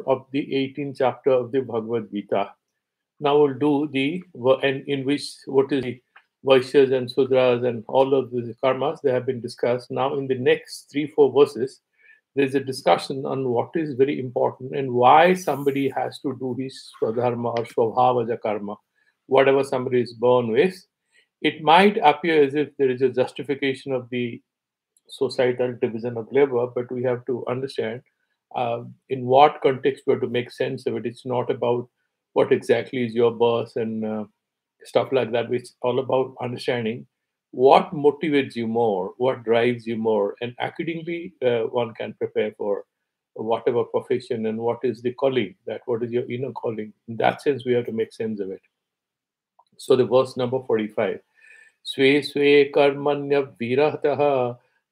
of the 18th chapter of the Bhagavad Gita. Now we'll do and in which what is the Vaishyas and Sudras and all of the karmas, they have been discussed. Now in the next 3-4 verses, there's a discussion on what is very important and why somebody has to do his swadharma or swabhavaja karma, whatever somebody is born with. It might appear as if there is a justification of the societal division of labor, but we have to understand in what context we have to make sense of it. It's not about what exactly is your birth and stuff like that. It's all about understanding what motivates you more, what drives you more, and accordingly one can prepare for whatever profession and what is the calling, that what is your inner calling. In that sense, we have to make sense of it. So the verse number 45. स्वे स्वे कर्मण्यभिरतः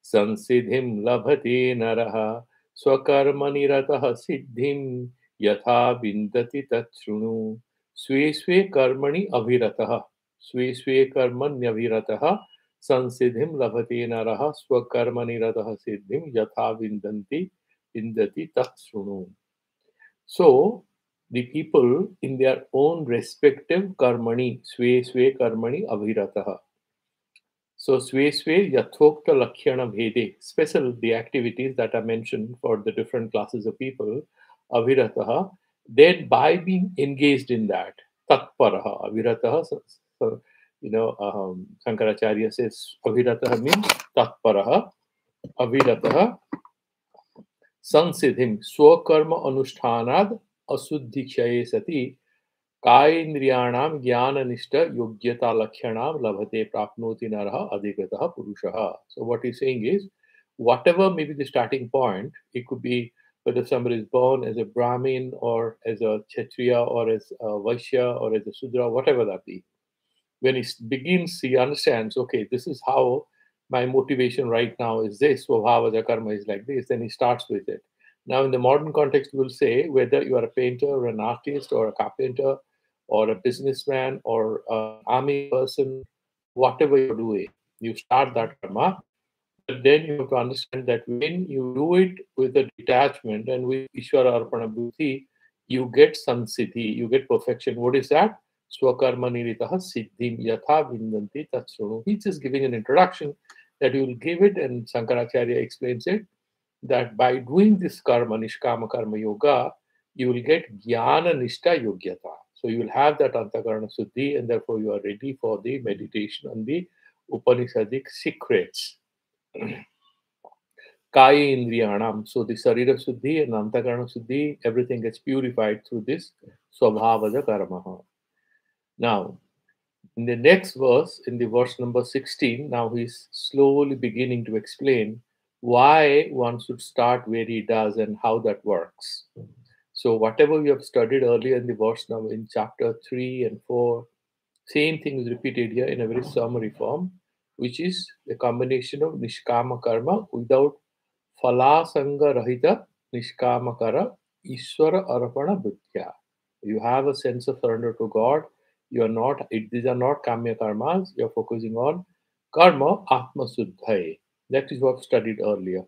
संसिद्धिं लभते नरः स्वकर्मनिरतः सिद्धिं यथा विन्दति तच्छृणु स्वे स्वे कर्मणि अभिरतः स्वे स्वे कर्मण्यभिरतः संसिद्धिं लभते नरः स्वकर्मनिरतः सिद्धिं यथा विन्दति तच्छृणु. So the people in their own respective karmani, swe swe karmani abhiratah. So swe swe yathokta lakhyana bhede, special the activities that are mentioned for the different classes of people, abhiratah, then by being engaged in that, tatparaha, abhiratah, so, Shankaracharya says abhiratah means tatparaha, abhiratah, संसिधिं स्वकर्म अनुष्ठानाद अशुद्धि क्षये सति कायेन्द्रियाणां ज्ञाननिष्ठ योग्यता लक्षणां लभते प्राप्नोति नरः अधिगतः पुरुषः. So what he's saying is, whatever may be the starting point, it could be whether somebody is born as a Brahmin or as a Kshatriya or as a Vaishya or as a Sudra, whatever that be. When he begins, he understands, okay, this is how my motivation right now is this, Svabhavaja karma is like this, then he starts with it. Now, in the modern context, we'll say whether you are a painter or an artist or a carpenter or a businessman or an army person, whatever you're doing, you start that karma. But then you have to understand that when you do it with a detachment and with Ishvara Arpana Buddhi, you get samsiddhi, you get perfection. What is that? Swakarma niritaha siddhim yatha vindanti tatsunu. He's just giving an introduction that you will give it, and Shankaracharya explains it, that by doing this karma, nishkama karma yoga, you will get jnana nishta yogyata. So you will have that antakarana suddhi, and therefore you are ready for the meditation on the Upanishadic secrets. Kaya indriyanam. So the sarira suddhi and antakarana suddhi, everything gets purified through this swabhavaja karma. Now, in the next verse, in the verse number 16, now he's slowly beginning to explain why one should start where he does and how that works. So whatever we have studied earlier in the verse now in chapter 3 and 4, same thing is repeated here in a very summary form, which is the combination of nishkama karma without falasanga rahita nishkama kara ishvara arpana buddhya. You have a sense of surrender to God. You are not, these are not kamya karmas. You are focusing on karma atma suddhai. That is what studied earlier.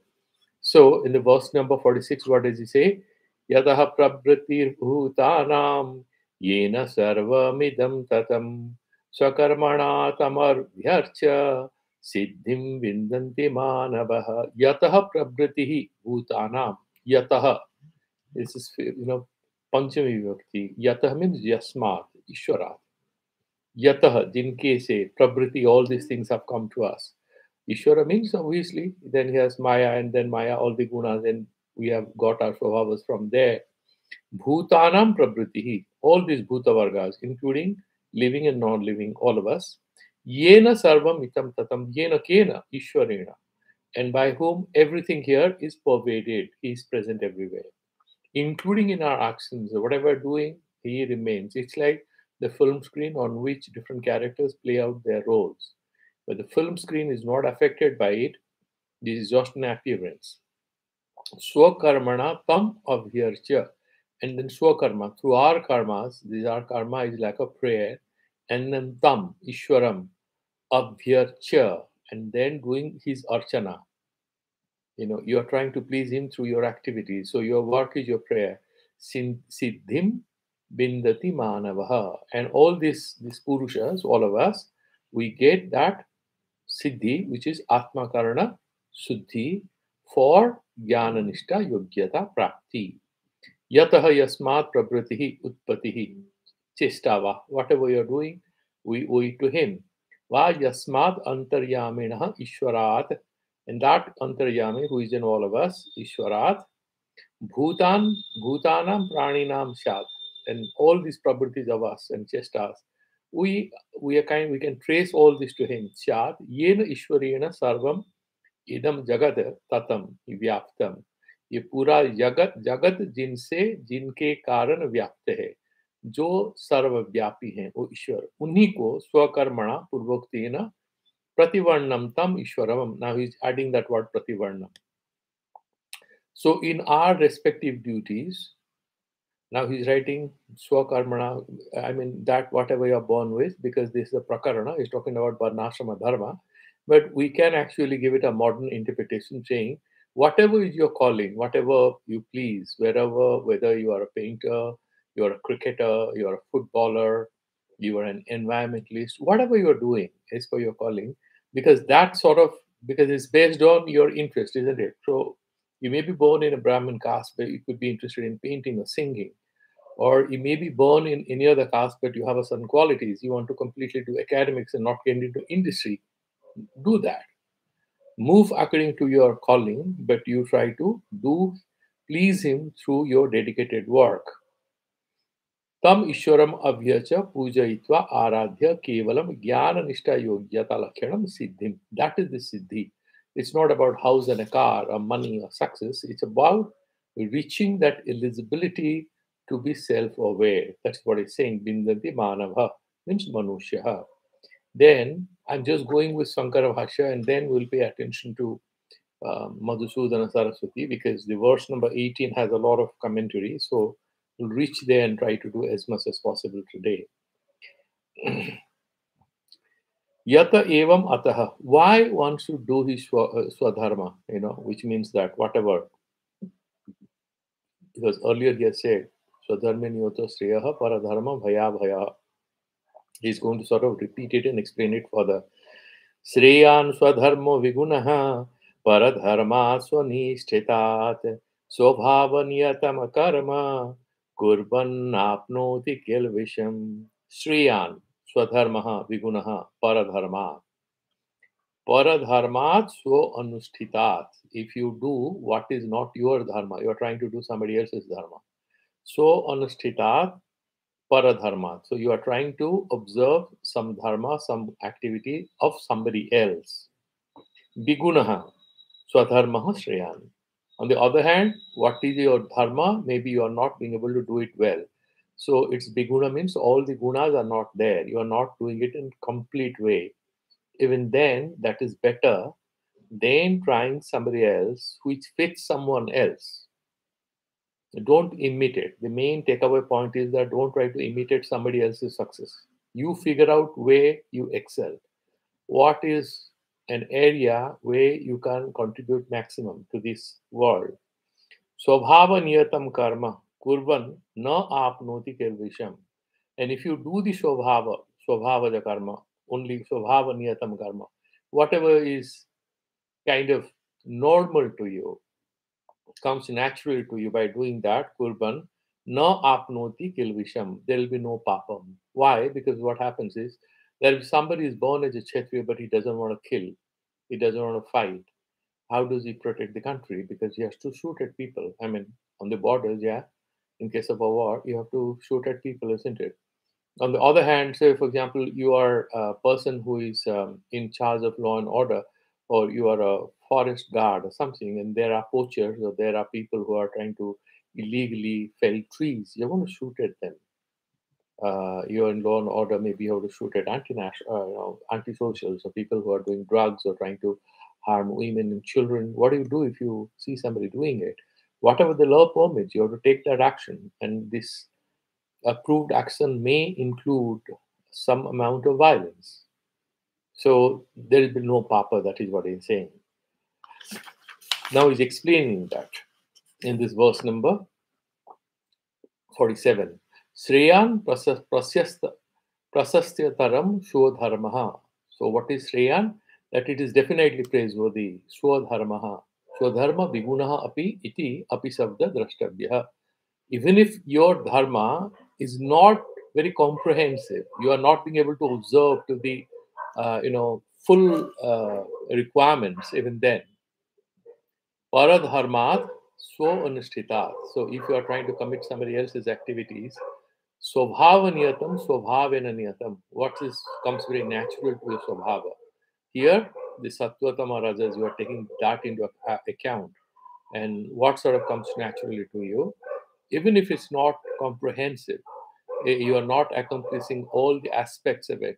So in the verse number 46, what does he say? Yataha prabhritir bhutanam yena sarvamidam tatam swakarmana tamar vyarcha siddhim vindanti manavaha. Yataha prabhritihi bhutanam. Yataha. This is, Panchami Vibhakti. Yataha means yasmat, Ishvara. Yataha, jinke se, prabhriti, all these things have come to us. Ishvara means obviously, then he has Maya, and then Maya, all the gunas, and we have got our svabhavas from there. Bhutanam prabhritihi, all these bhuta vargas, including living and non-living, all of us. Yena sarvam itam tatam, yena kena, Ishwarena, and by whom everything here is pervaded. He is present everywhere, including in our actions. Whatever we're doing, he remains. It's like the film screen on which different characters play out their roles. But the film screen is not affected by it. This is just an appearance. Swakarmana tam abhyarcha. And then swakarma, through our karmas, our karma is like a prayer. And then tam, Ishwaram, abhyarcha, and then doing his archana. You are trying to please him through your activities. So your work is your prayer. siddhim bindati manavaha. And all these purushas, all of us, we get that siddhi, which is atma karana suddhi, for jnana nishta yogyata prapti. Yataha yasmat prabritihi utpatihi chestava. Whatever you're doing, we owe it to him. Va yasmat antaryaminaha ishwarat. And that antaryami, who is in all of us, ishwarat, bhutanam praninam shat. And all these properties of us and chestas, we we can trace all this to him. Shat yena ishwarena sarvam idam jagat tatam vyaptam. ये पूरा जगत जगत जिनसे जिनके कारण व्याप्त है, जो सर्वव्यापी हैं वो ईश्वर, उन्हीं को स्वकर्मणा पूर्वोक्तेन प्रतिवर्णम तम ईश्वरम. Now he is adding that word प्रतिवर्णम. So in our respective duties, now he's writing Swakarmana, I mean that whatever you're born with, because this is a prakarana, he's talking about Varnashrama Dharma, but we can actually give it a modern interpretation saying, whatever is your calling, whatever you please, wherever, whether you are a painter, you're a cricketer, you're a footballer, you are an environmentalist, whatever you're doing is for your calling, because that sort of, because it's based on your interest, isn't it? So you may be born in a Brahmin caste, but you could be interested in painting or singing. Or you may be born in any other caste, but you have a certain qualities. You want to completely do academics and not get into industry. Do that. Move according to your calling, but you try to please him through your dedicated work. Tam Ishwaram Abhyacha Pujayitva Aradhya Kevalam Jnana Nishta Yogyata Lakhanam Siddhim. That is the Siddhi. It's not about house and a car or money or success. It's about reaching that eligibility to be self-aware. That's what it's saying. Bindanti Manava means Manushya. Then I'm just going with Sankara Bhashya, and then we'll pay attention to Madhusudana Saraswati, because the verse number 18 has a lot of commentary. So we'll reach there and try to do as much as possible today. Yata evam ataha. Why one should do his swadharma, which means that whatever. Because earlier he has said, swadharma niyoto sreyaha paradharma bhaya bhaya. He's going to sort of repeat it and explain it further. Sreyan swadharmo vigunaha paradharma swanishthetat स्वभावनियतम कर्म कुर्वन्नाप्नोति किल्बिषम्. श्रेयान् स्वधर्मः विगुणः paradharma. Paradharmat swa anushtitat. If you do what is not your dharma, you are trying to do somebody else's dharma. So anushtitat paradharmat. So you are trying to observe some dharma, some activity of somebody else. Bigunaha swadharmaha shreyan. On the other hand, what is your dharma? Maybe you are not being able to do it well. So it's biguna means all the gunas are not there. You are not doing it in complete way. Even then, that is better than trying somebody else which fits someone else. Don't imitate. The main takeaway point is that don't try to imitate somebody else's success. You figure out where you excel. What is an area where you can contribute maximum to this world? Swabhava niyatam karma kurvan na apnoti kelvisham. And if you do the swabhava the karma, only swabhava niyatam karma, whatever is kind of normal to you, comes natural to you, by doing that, kurban, na apnoti kilvisham, there will be no papam. Why? Because what happens is that if somebody is born as a Kshatriya but he doesn't want to kill, he doesn't want to fight, how does he protect the country? Because he has to shoot at people. I mean, on the borders, yeah, in case of a war, you have to shoot at people, isn't it? On the other hand, say, for example, you are a person who is in charge of law and order, or you are a forest guard or something, and there are poachers or there are people who are trying to illegally fell trees, you're going to shoot at them. You're in law and order, maybe you have to shoot at antisocials or people who are doing drugs or trying to harm women and children. What do you do if you see somebody doing it? Whatever the law permits, you have to take that action. And this approved action may include some amount of violence. So there will be no papa, that is what he's saying. Now he's explaining that in this verse number 47. Shreyan prasastyataram shodharmaha. So what is Shreyan? That it is definitely praiseworthy. Shodharmaha. Shodharma vigunaha api iti api sabda drashtabhyah. Even if your dharma is not very comprehensive, you are not being able to observe to the full requirements. Even then, paradharmat so anushtita. So if you are trying to commit somebody else's activities, swabhavaniyatam swabhavena niyatam. What is comes very natural to your swabhava. Here, the sattvatama rajas, you are taking that into account, and what sort of comes naturally to you, even if it's not comprehensive, you are not accomplishing all the aspects of it,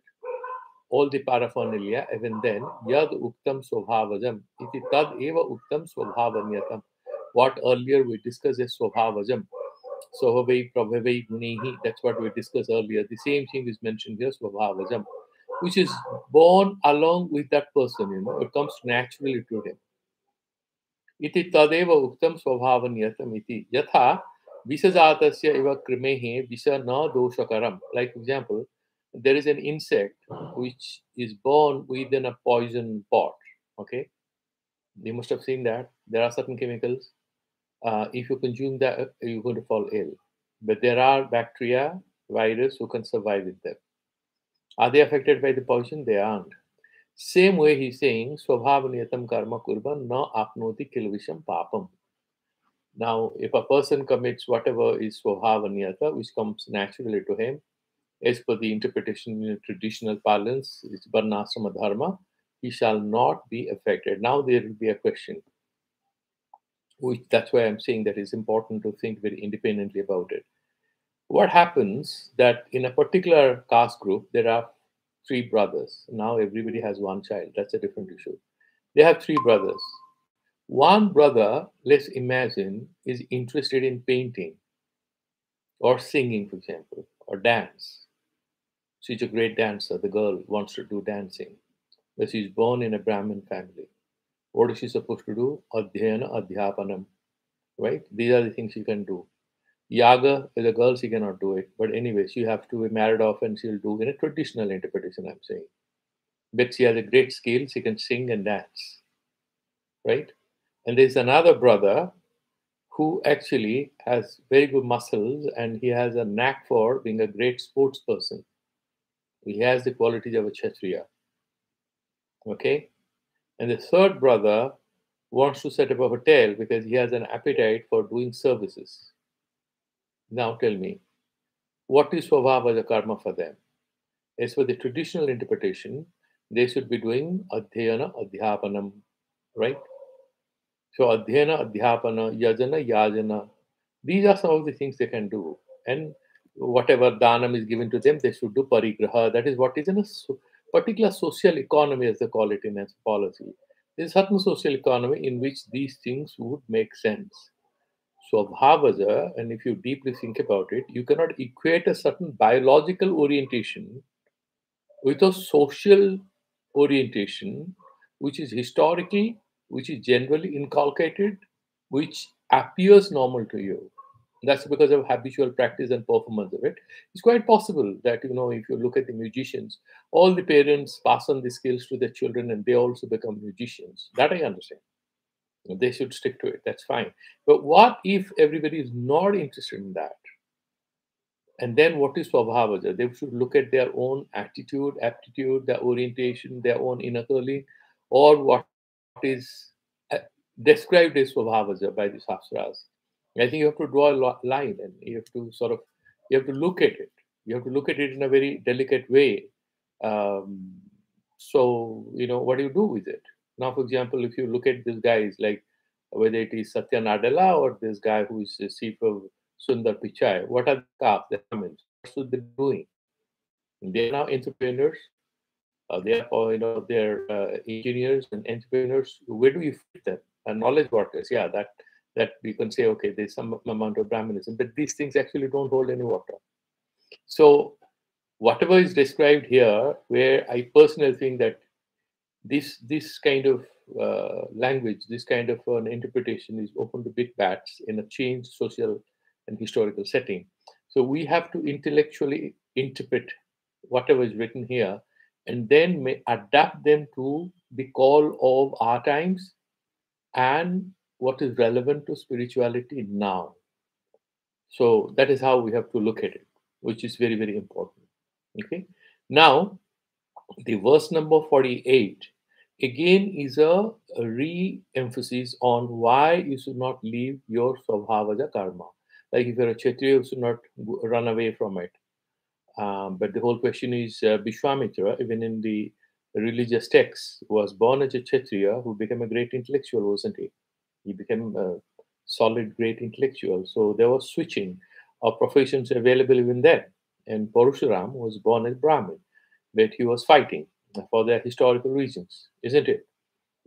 all the paraphernalia, even then, yad uktam swabhavajam, iti tad eva uktam swabhavanyatam. What earlier we discussed is swabhavajam. Swabhavai prabhavai gunihi, that's what we discussed earlier. The same thing is mentioned here, swabhavajam, which is born along with that person, it comes naturally to him. इति तदेव उक्तं स्वभावनियतम् इति यथा विषजातस्य इव कृमेः विष न दोषकरम. Like example, there is an insect which is born within a poison pot. Okay, you must have seen that there are certain chemicals. If you consume that, you're going to fall ill. But there are bacteria, virus who can survive with them. Are they affected by the poison? They aren't. Same way he's saying, Swabhavaniyatam karma kurban na apnoti kilvisham papam. Now, if a person commits whatever is Swabhavaniyata, which comes naturally to him, as per the interpretation in traditional parlance, it's Varnasrama Dharma, he shall not be affected. Now there will be a question, which that's why I'm saying that it's important to think very independently about it. What happens that in a particular caste group, there are three brothers. Now everybody has one child. That's a different issue. They have three brothers. One brother, let's imagine, is interested in painting or singing, for example, or dance. She's a great dancer. The girl wants to do dancing, but she's born in a Brahmin family. What is she supposed to do? Adhyayana, adhyapanam, right? These are the things she can do. Yaga, with a girl, she cannot do it. But anyway, she have to be married off and she'll do in a traditional interpretation, I'm saying. But she has a great skill. She can sing and dance, right? And there's another brother who actually has very good muscles and he has a knack for being a great sports person. He has the qualities of a Kshatriya. Okay? And the third brother wants to set up a hotel because he has an appetite for doing services. Now tell me, what is Swabhava karma for them? As for the traditional interpretation, they should be doing Adhyayana Adhyapanam, right? So Adhyayana Adhyapana, Yajana Yajana, these are some of the things they can do. And whatever dhanam is given to them, they should do parigraha. That is what is in a particular social economy, as they call it in anthropology. There's a certain social economy in which these things would make sense. So bhavaja, and if you deeply think about it, you cannot equate a certain biological orientation with a social orientation, which is historically, which is generally inculcated, which appears normal to you. That's because of habitual practice and performance of it. It's quite possible that, if you look at the musicians, all the parents pass on the skills to their children and they also become musicians. That I understand. They should stick to it. That's fine. But what if everybody is not interested in that? And then what is Swabhavaja? They should look at their own attitude, aptitude, their orientation, their own inner calling, or what is described as Swabhavaja by the Shastras. I think you have to draw a line and you have to you have to look at it. You have to look at it in a very delicate way. What do you do with it? Now, for example, if you look at these guys, like whether it is Satya Nadella or this guy who is Sifa Sundar Pichai, what are the tasks, the Brahmins? What should they be doing? They are now entrepreneurs. They are, they're engineers and entrepreneurs. Where do you fit them? Knowledge workers, yeah, that you can say, okay, there's some amount of Brahmanism, but these things actually don't hold any water. So, whatever is described here, where I personally think that this kind of language, this kind of an interpretation is open to big bats in a changed social and historical setting. So we have to intellectually interpret whatever is written here and then adapt them to the call of our times and what is relevant to spirituality now. So that is how we have to look at it, which is very, very important. Okay. Now, the verse number 48 again is a re-emphasis on why you should not leave your svabhavaja karma. Like if you're a Kshatriya, you should not run away from it. But the whole question is Vishwamitra, even in the religious texts, was born as a Kshatriya who became a great intellectual, wasn't he? He became a solid, great intellectual. So there was switching of professions available even then. And Parashuram was born as Brahmin, but he was fighting for their historical reasons, isn't it?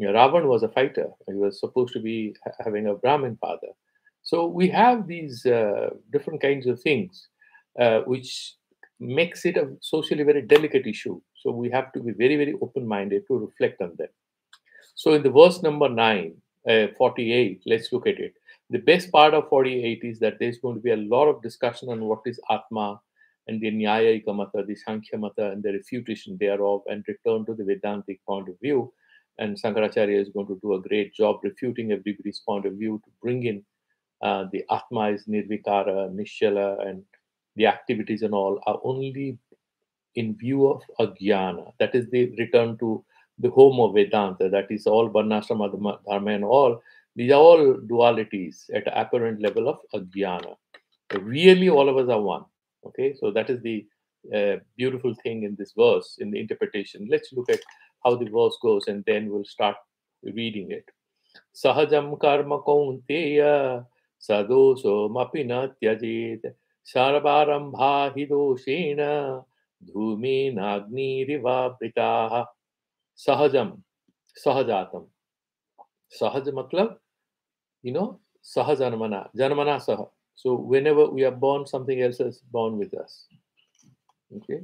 Ravan was a fighter. He was supposed to be having a Brahmin father. So we have these different kinds of things, which makes it a socially very delicate issue. So we have to be very, very open-minded to reflect on them. So in the verse number 48, let's look at it. The best part of 48 is that there's going to be a lot of discussion on what is Atma and the Nyayika Mata, the Sankhya Mata, and the refutation thereof, and return to the Vedantic point of view. And Sankaracharya is going to do a great job refuting everybody's point of view to bring in the Atma is Nirvikara, Nishala, and the activities and all are only in view of Ajnana. That is the return to the home of Vedanta. That is all Varnashrama Dharma and all. These are all dualities at an apparent level of Ajnana. Really, all of us are one. Okay, so that is the beautiful thing in this verse, in the interpretation. Let's look at how the verse goes and then we'll start reading it. Sahajam karma kaunteya sadoso mapina tyajit sarvarambha hidoshena धूमेनाग्निरिवावृताः सहजम sahajatam. Sahaj matlab, saha janmana saha. So whenever we are born, something else is born with us. Okay.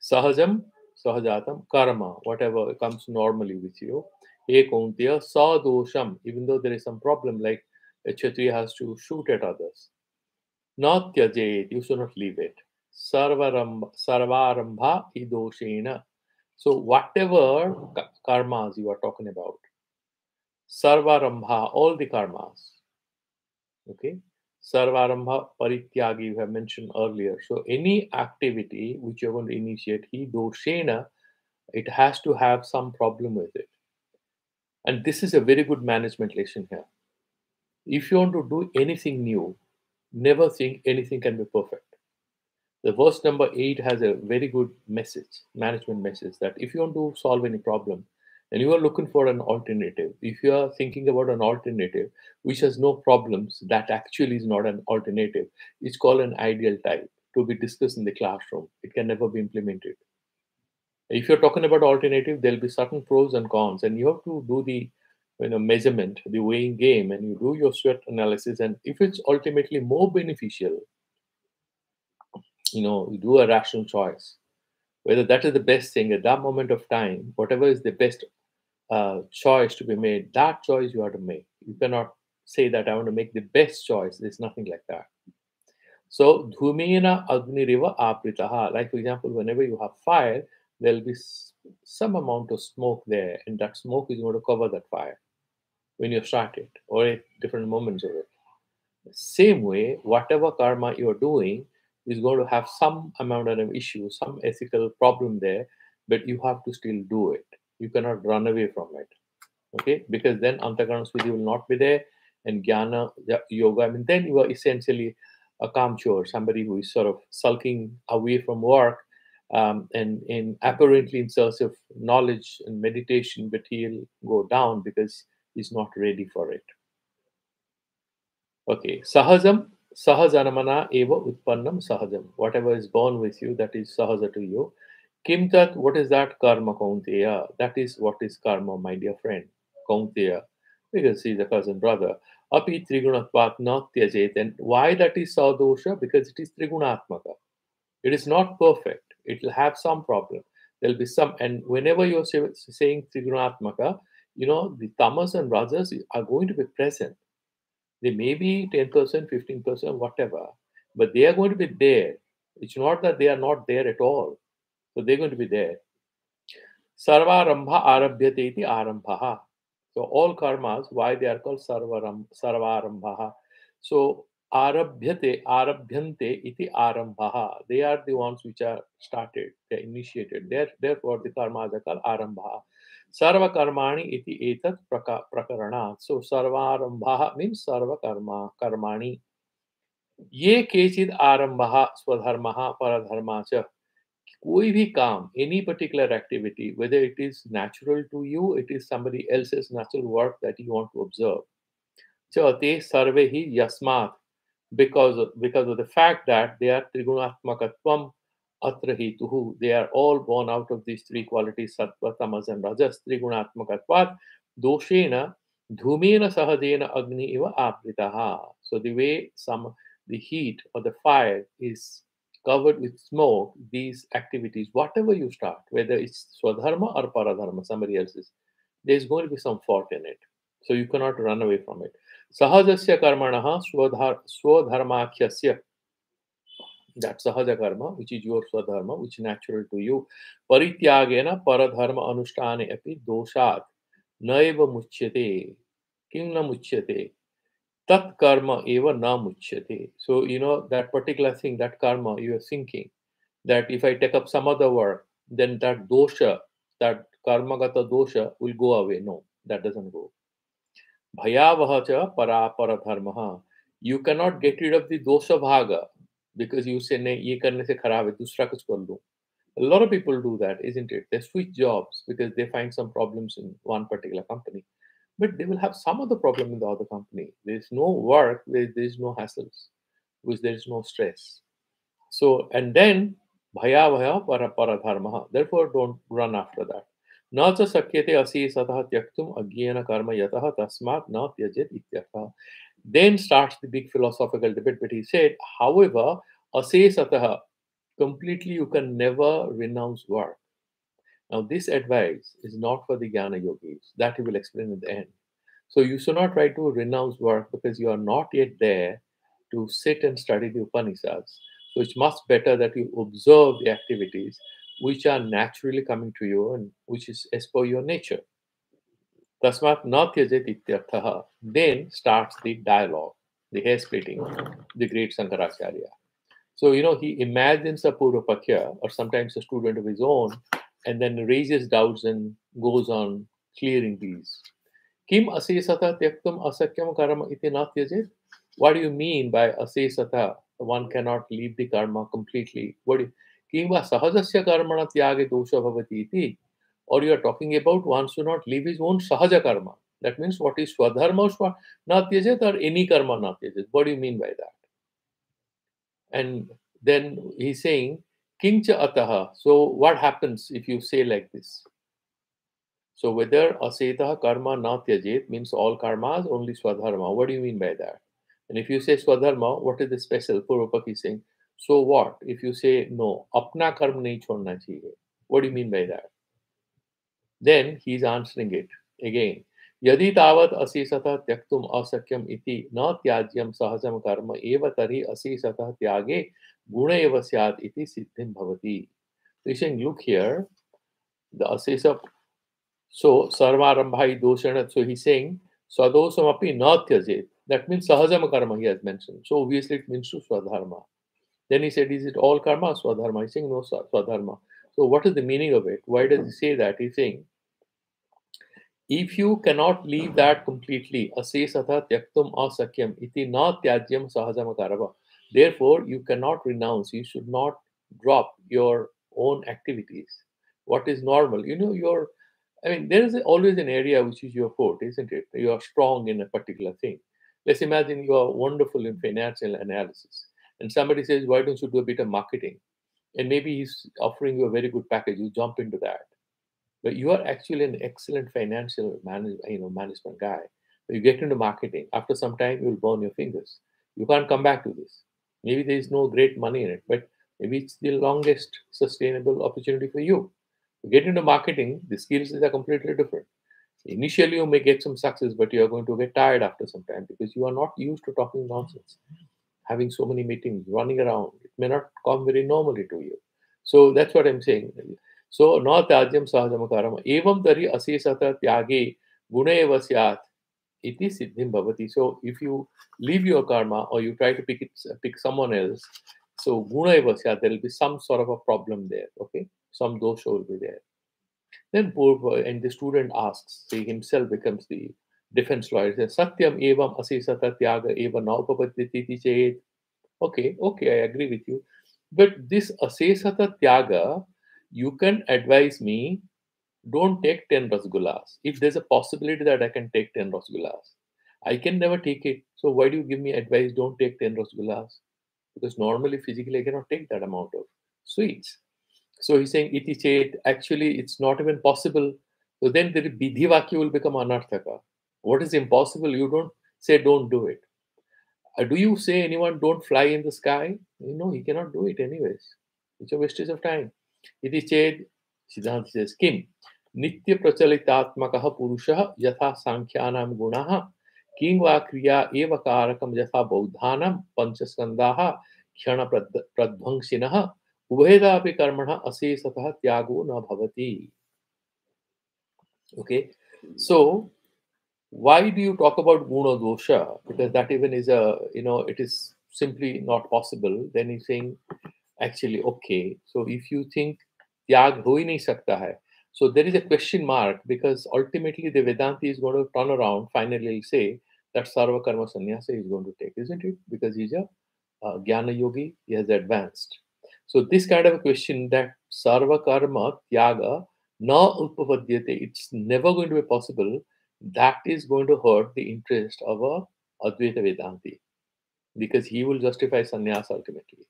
Sahajam, sahajatam, karma, whatever comes normally with you. Ekuntya, sadosham, even though there is some problem like a Kshatriya has to shoot at others. Not tyajayet, you should not leave it. Sarvarambha idoshena. So whatever karmas you are talking about, sarvarambha, all the karmas, okay? Sarvarambha parityagi, you have mentioned earlier. So any activity which you're going to initiate, he doshena, it has to have some problem with it. And this is a very good management lesson here. If you want to do anything new, never think anything can be perfect. The verse number 8 has a very good message, management message, that if you want to solve any problem and you are looking for an alternative, if you are thinking about an alternative which has no problems, that actually is not an alternative. It's called an ideal type to be discussed in the classroom. It can never be implemented. If you're talking about alternative, there'll be certain pros and cons, and you have to do the measurement, the weighing game, and you do your SWOT analysis. And if it's ultimately more beneficial, you do a rational choice. Whether that is the best thing at that moment of time, whatever is the best choice to be made, that choice you have to make. You cannot say that I want to make the best choice. There's nothing like that. So, dhumena agniriva apritaha. Like, for example, whenever you have fire, there'll be some amount of smoke there, and that smoke is going to cover that fire when you start it or at different moments of it. Same way, whatever karma you're doing is going to have some amount of issue, some ethical problem there, but you have to still do it. You cannot run away from it. Okay, because then antakarana suddhi will not be there, and jnana yoga. I mean, then you are essentially a kamchor, somebody who is sort of sulking away from work, and in apparently in search of knowledge and meditation, but he'll go down because he's not ready for it. Okay, sahajam, sahajanamana eva utpannam sahajam. Whatever is born with you, that is sahaja to you. Kim tat, what is that? Karma kaunteya. That is what is karma, my dear friend. Kaunteya. Because he's a cousin brother. Api trigunatvat na tyajet. And why that is sadosha? Because it is trigunatmaka. It is not perfect. It will have some problem. There'll be some, and whenever you're saying trigunatmaka, the tamas and rajas are going to be present. They may be 10%, 15%, whatever. but they are going to be there. It's not that they are not there at all. So they're going to be there. Sarvarambha arabhyate iti arambha. So all karmas, why they are called sarvarambha. So arabhyante iti arambha. They are the ones which are started, they are initiated. Therefore, the karmas are called arambha. Sarva karmani iti etat prakarana. So sarvarambha means sarva karmani. ये केचिद आरंभः स्वधर्मः परधर्मः च. कोई भी काम, any particular activity, whether it is natural to you, it is somebody else's natural work that you want to observe. च ते सर्वे ही यस्मात्, because of the fact that they are trigunatmakatvam atra hetuhu, they are all born out of these three qualities, sattva, tamas, and rajas. Trigunatmakatvat doshena dhumena sahajena agni iva apritaha. So the way the heat or the fire is covered with smoke, these activities, whatever you start, whether it's swadharma or paradharma, somebody else's, there's going to be some fault in it. So you cannot run away from it. Sahajasya karmanaha swadharmakhyasya. That sahaja karma, which is your swadharma, which is natural to you. Parityagena paradharma anushtane api doshat naiva muchyate. Kim na muchyate? Tat karma eva na muchyate. So, that particular thing, that karma, you are thinking that if I take up some other work, then that dosha, that karmagata dosha will go away. No, that doesn't go. Bhayavah cha paradharma. You cannot get rid of the dosha bhaga because you say, nahi, ye karne se kharab hai, dusra kuch kar lo. A lot of people do that, isn't it? They switch jobs because they find some problems in one particular company. But they will have some other problem in the other company. There is no work, there is no hassles, which there is no stress. So, and then bhaya paradharma. Therefore, don't run after that. Na cha sakyate asi satah tyaktum agyena karma yatah tasmat na tyajit ityartha. Then starts the big philosophical debate. But he said, however, asi satah, completely you can never renounce work. Now, this advice is not for the Jnana yogis. That he will explain at the end. So you should not try to renounce work because you are not yet there to sit and study the Upanishads. So it's much better that you observe the activities which are naturally coming to you and which is as per your nature. Tasmat na tyajit ityarthaha. Then starts the dialogue, the hair splitting, the great Sankaracharya. So, he imagines a Purvapakya or sometimes a student of his own and then raises doubts and goes on clearing these. Kim asesata tyaktum asakyam karma iti na tyajit? What do you mean by asesata? One cannot leave the karma completely. Kim va sahajasya karmana tyage dosha bhavati iti? Or you are talking about one should not leave his own sahaja karma. That means what is swadharma na tyajit or any karma na tyajit? What do you mean by that? And then he's saying, Kincha ataha. So what happens if you say like this? So whether asetaha karma na tyajit means all karmas, only swadharma. What do you mean by that? And if you say swadharma, what is the special? Purvapaki is saying, so what? If you say no, apna karma nahi chhodna chahiye. What do you mean by that? Then he's answering it again. यदि तावत् अशेषतः त्यक्तुम अशक्यम इति न त्याज्यम सहजम कर्म एव तर्हि अशेषतः त्यागे गुण एव स्यात् इति सिद्धिं भवति. So he's saying, look here, the asesa, so sarvarambhai doshana, so he's saying swadosam api na tyajet. That means sahajam karma he has mentioned. So obviously it means to swadharma. Then he said, is it all karma swadharma? He's saying no, swadharma. So what is the meaning of it? Why does he say that? He's saying, if you cannot leave that completely, asesatha tyaktum asakyam iti na tyajyam sahajam karava. Therefore, you cannot renounce. You should not drop your own activities. What is normal? There is always an area which is your forte, isn't it? You are strong in a particular thing. Let's imagine you are wonderful in financial analysis, and somebody says, "Why don't you do a bit of marketing?" And maybe he's offering you a very good package. You jump into that. But you are actually an excellent financial management guy. You get into marketing. After some time, you will burn your fingers. You can't come back to this. Maybe there is no great money in it, but maybe it's the longest sustainable opportunity for you. You get into marketing, the skills are completely different. Initially, you may get some success, but you are going to get tired after some time because you are not used to talking nonsense. having so many meetings, running around. It may not come very normally to you. So that's what I'm saying. So na tyajyam sahajam karma evam tari asesata tyage guna eva syat iti siddhim bhavati. So if you leave your karma or you try to pick someone else, so guna eva syat, there will be some sort of a problem there. Okay, some dosha will be there. Then and the student asks, he himself becomes the defense lawyer. Says, Satyam evam asesata tyaga eva naupapatiti chet. Okay, I agree with you. But this asesata tyaga, you can advise me, don't take 10 rasgullas. If there's a possibility that I can take 10 rasgullas, I can never take it. So why do you give me advice, don't take 10 rasgullas? Because normally, physically, I cannot take that amount of sweets. So he's saying, iti chet, actually, it's not even possible. So then the vidhi vakya will become anarthaka. What is impossible, you don't say, don't do it. Do you say anyone don't fly in the sky? You know, he cannot do it anyways. It's a wastage of time. Iti ched, Siddhanta says, Kim? Nitya prachalitatmakaha purushaha yatha sankhyanam gunaha kingva kriya eva karakam yatha bauddhanam panchaskandaha kshana pradvangshinaha ubhedapi karmana asesatah tyago na bhavati. Okay, so why do you talk about guna dosha? Because that even is it is simply not possible. Then he's saying, actually, okay, so if you think tyag ho hi nahi sakta hai, so there is a question mark, because ultimately the Vedanti is going to turn around, finally he'll say that sarva karma sannyasa is going to take, isn't it? Because he's a jnana yogi, he has advanced. So this kind of a question, that sarva karma tyaga na upapadyate, it's never going to be possible, that is going to hurt the interest of a Advaita Vedanti, because he will justify sannyas ultimately.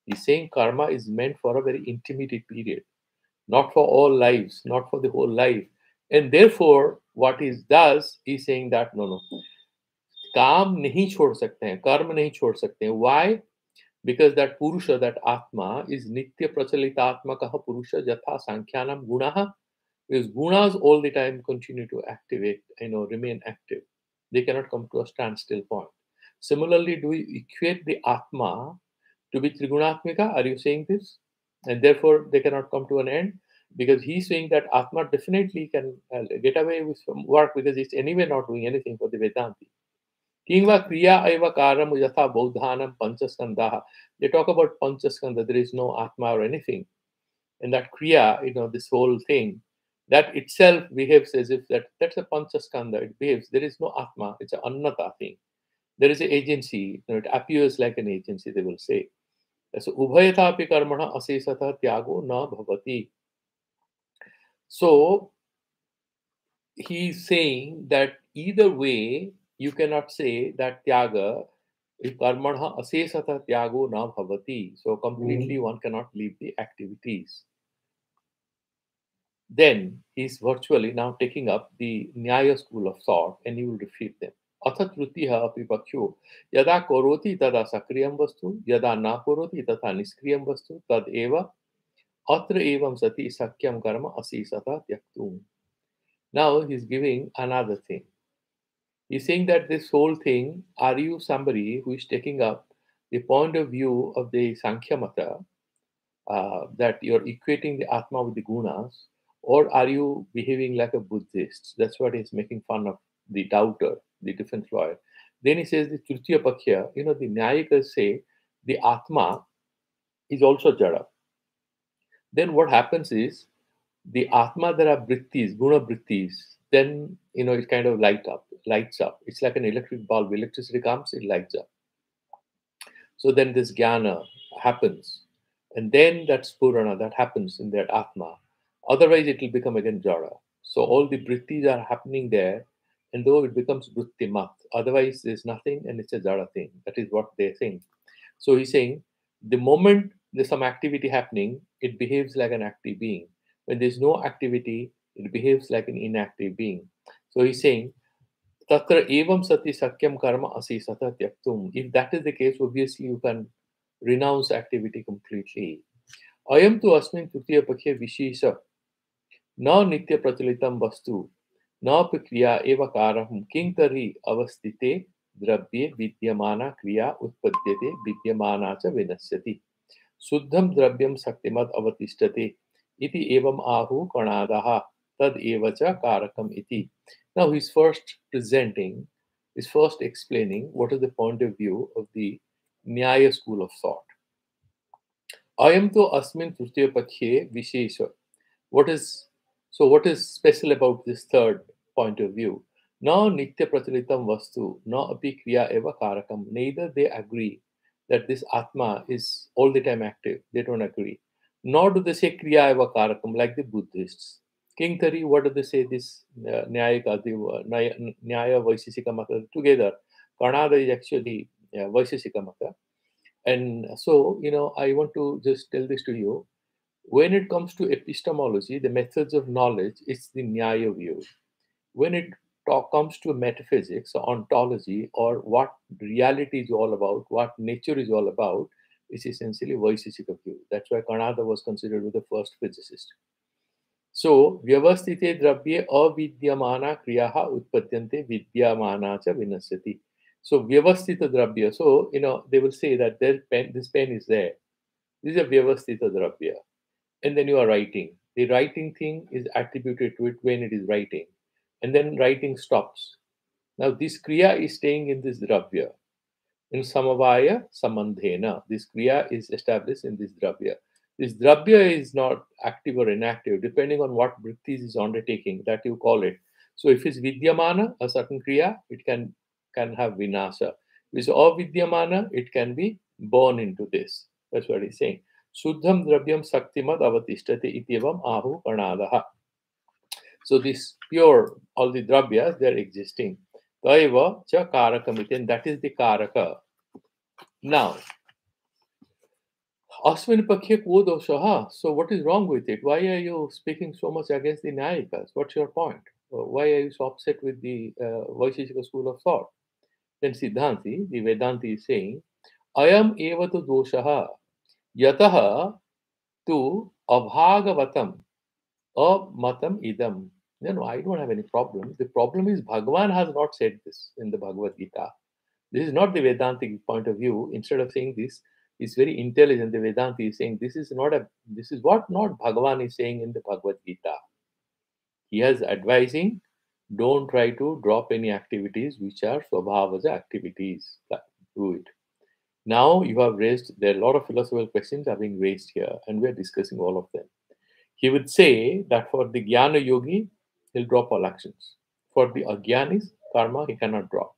He's saying karma is meant for a very intermediate period, not for all lives, not for the whole life. And therefore, what he does, he's saying that no, काम नहीं छोड़ सकते हैं, कर्म नहीं छोड़ सकते हैं. Why? Because that purusha, that atma, is nitya prachalitatmakaha purusha jatha sankhyanam gunaha. Because gunas all the time continue to activate, remain active. They cannot come to a standstill point. Similarly, do we equate the atma to be trigunatmika? Are you saying this? And therefore, they cannot come to an end? Because he's saying that atma definitely can get away with some work, because it's anyway not doing anything for the Vedanti. Kingva kriya eva karam yatha bodhanam panchaskandha. They talk about panchaskandha, there is no atma or anything. And that kriya, this whole thing, that itself behaves as if that's a panchaskandha. It behaves, there is no atma, it's an annata thing. There is an agency, it appears like an agency, they will say. So ubhayathapi karmana asesatha tyago na bhavati. So he's saying that either way, you cannot say that tyaga, karmana asesatha tyago na bhavati. So completely one cannot leave the activities. Then he's virtually now taking up the Nyaya school of thought, and he will refute them. Atha trutiha api paksho yada koroti tada sakriyam vastu yada na koroti tata niskriyam vastu tad eva atra evam sati sakyam karma asisata tyaktum. Now he's giving another thing. He's saying that this whole thing, are you somebody who is taking up the point of view of the Sankhya Mata, that you're equating the Atma with the Gunas, or are you behaving like a Buddhist? That's what he's making fun of, the doubter, the defense lawyer. Then he says the Tritiya Pakhya, the Nyayikas say the Atma is also Jada. Then what happens is, the Atma, there are brittis, guna brittis, then, it kind of lights up. It's like an electric bulb. Electricity comes, it lights up. So then this jnana happens. And then that spurana, that happens in that Atma. Otherwise, it will become again Jara. So all the brittis are happening there, and though it becomes Brittimat. Otherwise, there's nothing, and it's a Jara thing. That is what they think. So he's saying, the moment there's some activity happening, it behaves like an active being. When there's no activity, it behaves like an inactive being. So he's saying, Tatra evam sati sakyam karma asisata tyaktum. If that is the case, obviously you can renounce activity completely. Ayam tu asmin tritiya pakhya vishesha na nitya prachalitam vastu na prakriya eva karam king tari avastite द्रव्ये विद्यमाना क्रिया उत्पद्यते विद्यमाना च विनश्यति शुद्धम द्रव्यम शक्तिमत् अवतिष्ठते इति एवं आहुः कणादः तद एव च कारकम इति. Now he's first presenting, is first explaining what is the point of view of the Nyaya school of thought. Ayam to asmin tritiya pakhye vishesha. What is what is special about this third point of view? Na nitya prachalitam vastu, na api kriya eva karakam. Neither they agree that this Atma is all the time active. They don't agree. Nor do they say kriya eva karakam like the Buddhists. King Tari, what do they say? This Nyayika, the Nyaya Vaisesika Mata together. Karnada is actually Vaisesika Mata. And so, I want to just tell this to you. When it comes to epistemology, the methods of knowledge, it's the Nyaya view. When it comes to metaphysics or ontology or what reality is all about, what nature is all about, it's essentially Vaisesika view. That's why Kanada was considered the first physicist. So, vyavastite dravye avidyamana kriyaha utpadyante vidyamana cha vinasyati. So, vyavastita dravya. So, they will say that this pen is there. This is a vyavastita dravya. And then you are writing. The writing thing is attributed to it when it is writing. And then writing stops. Now, this kriya is staying in this dravya. In samavaya samandhena, this kriya is established in this dravya. This dravya is not active or inactive, depending on what vrittis is undertaking, that you call it. So if it's vidyamana, a certain kriya, it can have vinasa. If it's avidyamana, it can be born into this. That's what he's saying. Suddham dravyam saktimad avatishtati ityavam ahu kanadaha. So this pure, all the dravyas, they're existing. Taiva cha karakamitin, and that is the karaka. Now, Aswin Pakhya Doshaha. So what is wrong with it? Why are you speaking so much against the Nyayikas? What's your point? Why are you so upset with the Vaisheshika school of thought? Then Siddhanti, the Vedanti is saying, Ayam eva tu doshaha yataha tu abhagavatam amatam idam. No, I don't have any problem. The problem is Bhagavan has not said this in the Bhagavad Gita. This is not the Vedantic point of view. Instead of saying this, it's very intelligent. The Vedanta is saying this is what not Bhagavan is saying in the Bhagavad Gita. He is advising, don't try to drop any activities which are Swabhavaja activities. Do it. Now you have raised, there are a lot of philosophical questions are being raised here, and we are discussing all of them. He would say that for the Jnana Yogi, he'll drop all actions. For the Agyanis, karma he cannot drop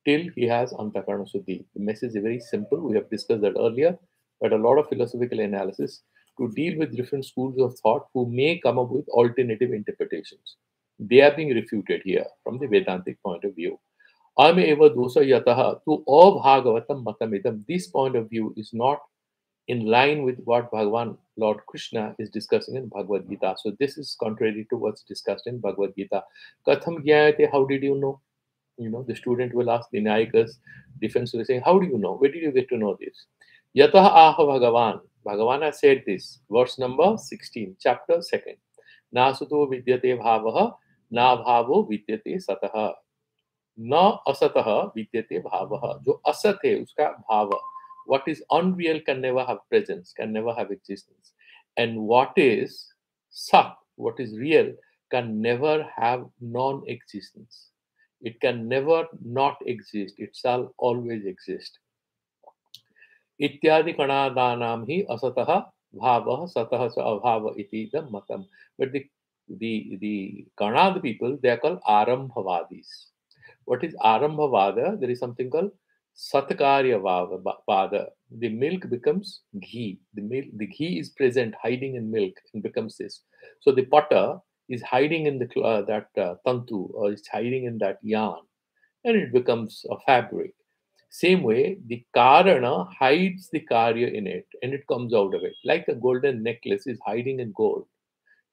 till he has Antakarna Suddhi. The message is very simple. We have discussed that earlier, but a lot of philosophical analysis to deal with different schools of thought who may come up with alternative interpretations. They are being refuted here from the Vedantic point of view. Ame eva dosa yataha tu abhagavatam matamidam. This point of view is not in line with what Bhagavan, Lord Krishna, is discussing in Bhagavad Gita. So this is contrary to what's discussed in Bhagavad Gita. Katham jnayate, how did you know? The student will ask the Nayakas, defense will say, how do you know? Where did you get to know this? Yatah aha Bhagavan. Bhagavan has said this. Verse number 16, chapter 2nd. Nasuto vidyate bhavaha, na bhavo vidyate sataha. Na asataha vidyate bhavaha. Jo asat hai, uska bhava. What is unreal can never have presence, can never have existence. And what is sat, what is real, can never have non existence. It can never not exist, it shall always exist. Ityadi kanadanam hi asataha bhavah satah sa abhava iti the matam. But the Kanada people, they are called Arambhavadis. What is Arambhavada? There is something called Satkarya Vada. The milk becomes ghee. The ghee is present, hiding in milk, and becomes this. So the potter is hiding in that tantu, or is hiding in that yarn, and it becomes a fabric. Same way, the karana hides the karya in it, and it comes out of it. Like a golden necklace is hiding in gold.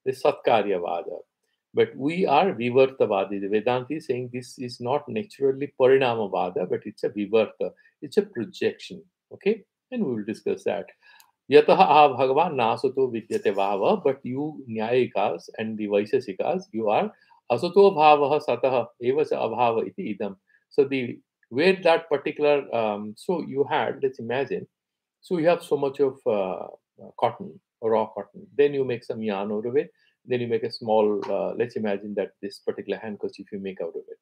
The Satkaryavada. But we are Vivartavadi. The Vedanta is saying this is not naturally Parinamavada, but it's a Vivarta. It's a projection. Okay? And we will discuss that. Yataha Bhagavan Nasato Vidyate Bhava, but you Nyayikas and the Vaisesikas, you are Asato Bhavaha Sataha Evasa Abhava iti idam. So the where that particular, so you had, let's imagine, so you have so much of cotton, raw cotton. Then you make some yarn out of it. Then you make a small, let's imagine that this particular handkerchief you make out of it.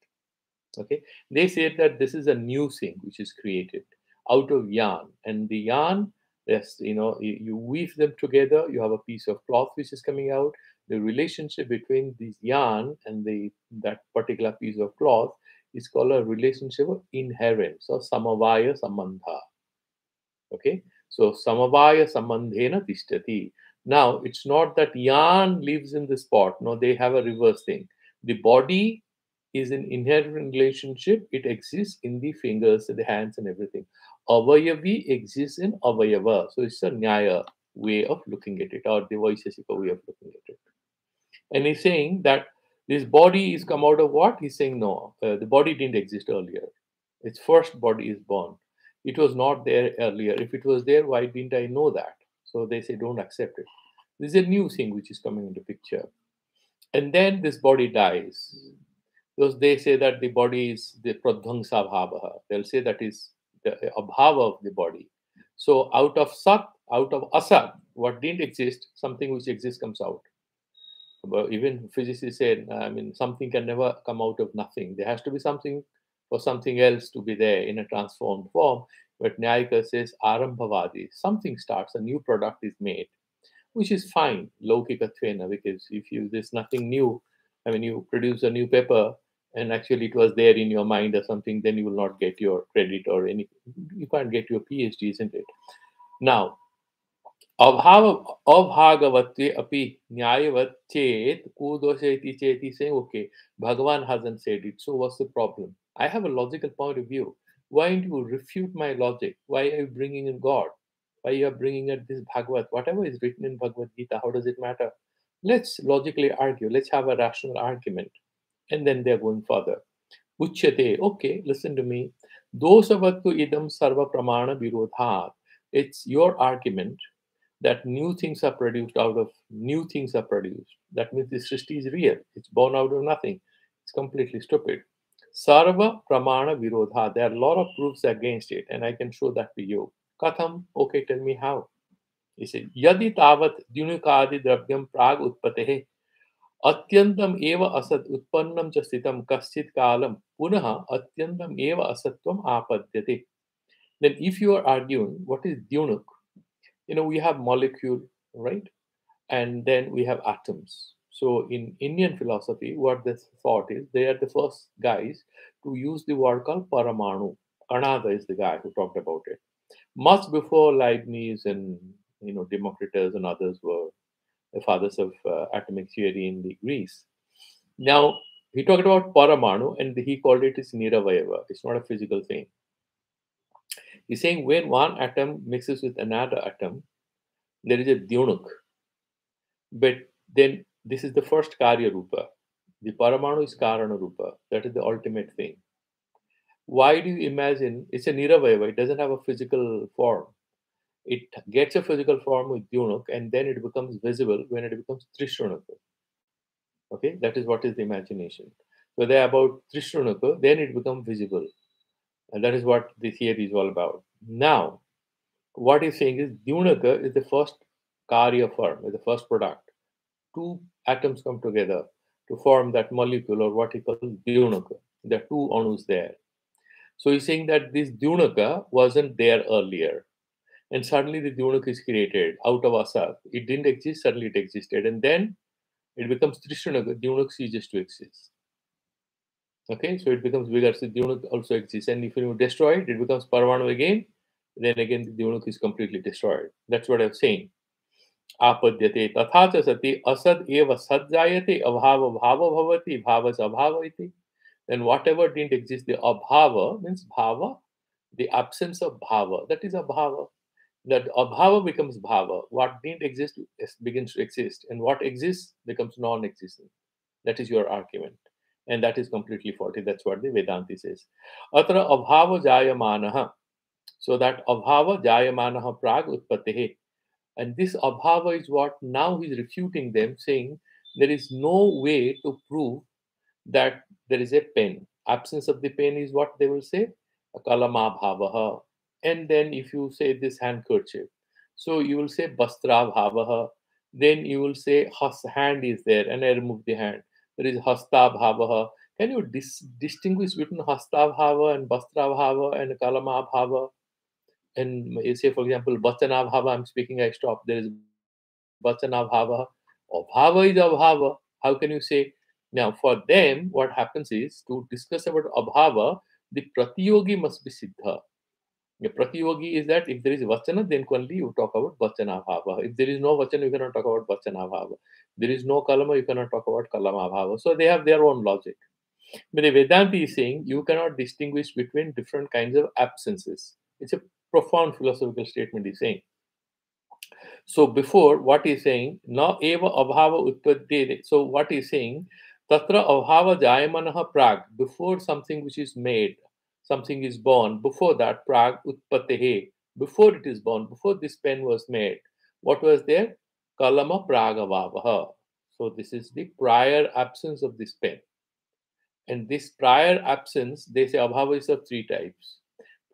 Okay, they say that this is a new thing which is created out of yarn, and the yarn, yes, you weave them together. You have a piece of cloth which is coming out. The relationship between this yarn and that particular piece of cloth is called a relationship of inherence or samavaya sambandha. Okay, so samavaya sambandhena tishtati. Now it's not that yarn lives in the spot. No, they have a reverse thing. The body is an inherent relationship. It exists in the fingers, the hands, and everything. Avayavi exists in avayava. So it's a nyaya way of looking at it, or the Vaisheshika way of looking at it. And he's saying that this body is come out of what? He's saying no, the body didn't exist earlier. Its first body is born. It was not there earlier. If it was there, why didn't I know that? So they say don't accept it. This is a new thing which is coming into picture. And then this body dies. Because they say that the body is the pradhvangsa bhavaha. They'll say that is the abhava of the body. So out of sat, out of asat, what didn't exist, something which exists comes out. But even physicists say, I mean, something can never come out of nothing. There has to be something for something else to be there in a transformed form. But Nyayika says, Arambhavadi, something starts, a new product is made, which is fine, Laukikatvena, because if there's nothing new, I mean, you produce a new paper and actually it was there in your mind or something, then you will not get your credit or anything. You can't get your PhD, isn't it? Now, अभाव अभागवत्वे अपि न्यायवत चेत kudoseti cheti, saying okay, Bhagavan hasn't said it, so what's the problem? I have a logical point of view. Why don't you refute my logic? Why are you bringing in God? Why you are bringing in this Bhagavad? Whatever is written in Bhagavad Gita, how does it matter? Let's logically argue. Let's have a rational argument, and then they're going further. Uchyate, okay, listen to me. Dosavattu idam sarva pramana virodhat. It's your argument that new things are produced out of new things are produced. That means this Srishti is real. It's born out of nothing. It's completely stupid. Sarva Pramana Virodha. There are a lot of proofs against it, and I can show that to you. Katham, okay, tell me how. He said, Yadi tavat dyunukadi dravyam prag utpatehe atyantam eva asat utpannam cha sthitam kaschit kalam punaha atyantam eva asatvam apadyate. Then if you are arguing, what is dyunuk? We have molecule, right? And then we have atoms. So in Indian philosophy, what this thought is, they are the first guys to use the word called paramanu. Another is the guy who talked about it. Much before Leibniz and Democritus and others were the fathers of atomic theory in the Greece. Now he talked about paramanu and he called it is niravayava. It's not a physical thing. He's saying when one atom mixes with another atom, there is a dyunuk. But then this is the first Karya Rupa. The Paramanu is Karana Rupa. That is the ultimate thing. Why do you imagine it's a Niravayava? It doesn't have a physical form. It gets a physical form with Dyunuk and then it becomes visible when it becomes Trishranaka. Okay, that is what is the imagination. So they are about Trishranaka, then it becomes visible. And that is what the theory is all about. Now, what he's saying is Dyunaka is the first Karya form, is the first product. Two atoms come together to form that molecule or what he calls Dyunaka. There are two anus there. So he's saying that this Dyunaka wasn't there earlier. And suddenly the Dyunaka is created out of Asat. It didn't exist, suddenly it existed. And then it becomes Trishnaka. Dyunaka ceases to exist. Okay, so it becomes bigger. So Dyunaka also exists. And if you destroy it, it becomes Paramanu again. Then again, the Dyunaka is completely destroyed. That's what I'm saying. आपद्यते तथा च सति असद एव सद जायते अभाव भाव भवति भाव च अभाव इति. Then whatever didn't exist, the abhava means bhava, the absence of bhava, that is abhava. That abhava becomes bhava. What didn't exist begins to exist, and what exists becomes non-existent. That is your argument, and that is completely faulty. That's what the Vedanti says. Atra abhava jayamanaha. So that abhava jayamanaha prag utpattehe. And this abhava is what now he's refuting them, saying there is no way to prove that there is a pen. Absence of the pen is what they will say. kalama bhavaha. And then if you say this handkerchief, so you will say bastra bhavaha. Then you will say hand is there, and I remove the hand. There is hasta bhavaha. Can you distinguish between hasta bhava and bastra bhava and kalama bhava? And you say, for example, bachana bhava, I'm speaking, I stop. There is bachana bhava. Abhava is abhava. How can you say? Now, for them, what happens is to discuss about abhava, the pratiyogi must be siddha. The pratiyogi is that if there is vachana, then only you talk about vachana bhava. If there is no vachana, you cannot talk about vachana bhava. There is no kalama, you cannot talk about kalama bhava. So they have their own logic. But the Vedanti is saying you cannot distinguish between different kinds of absences. It's a profound philosophical statement he's saying. So before what he's saying, na eva abhava utpadyate. So what he's saying, tatra abhava jayamanaha prag. Before something which is made, something is born. Before that, prag utpatehe. Before it is born, before this pen was made, what was there? Kalama pragavavaha. So this is the prior absence of this pen. And this prior absence, they say abhava is of three types.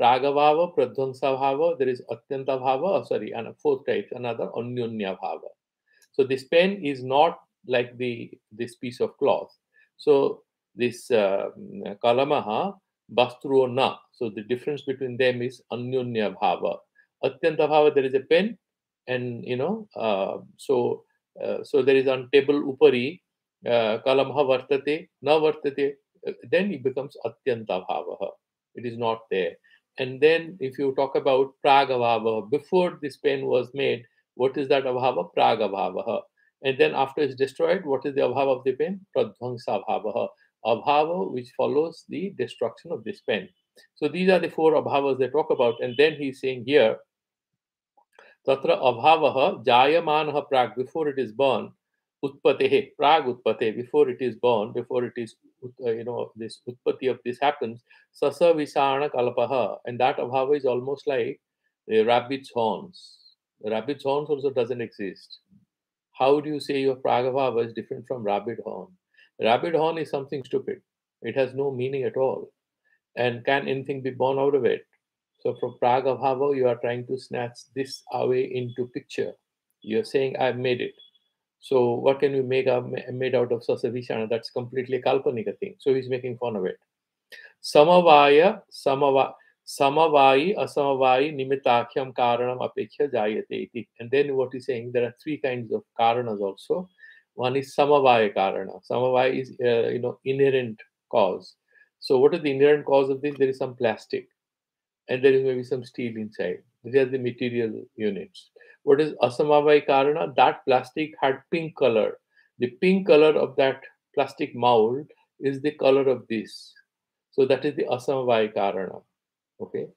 Pragavava, Pradhvangsa bhava, there is Atyanta bhava, and a fourth type, another Anyonya bhava. So this pen is not like this piece of cloth. So this kalamaha, bastru na. So the difference between them is Anyonya bhava. Atyanta bhava, there is a pen, and so there is on table upari, kalamaha vartate, na vartate, then it becomes Atyanta bhava. It is not there. And then if you talk about pragavava, before this pen was made, what is that abhava? Pragavava. And then after it's destroyed, what is the abhava of the pen? Pradhvangsa bhava. Abhava which follows the destruction of this pen. So these are the four abhavas they talk about. And then he's saying here, Tatra abhavaha jayamanaha prag, before it is born, utpatehe, prag utpate, before it is born, before it is, this utpati of this happens, sasa visana kalpaha, and that abhava is almost like the rabbit's horns. The rabbit's horns also doesn't exist. How do you say your pragabhava is different from rabbit horn? Rabbit horn is something stupid. It has no meaning at all. And can anything be born out of it? So from pragabhava, you are trying to snatch this away into picture. You're saying, I've made it. So what can you make made out of Sasavishana? That's completely kalpanika thing. So he's making fun of it. Samavaya, samavayi, asamavayi, nimittakhyam karanam apeksha jayate iti. And then what he's saying, there are three kinds of karanas also. One is samavaya karana. Samavaya is, inherent cause. So what is the inherent cause of this? There is some plastic and there is maybe some steel inside. These are the material units. What is asamavaya karana? That plastic had pink color. The pink color of that plastic mold is the color of this. So that is the asamavaya karana. Okay.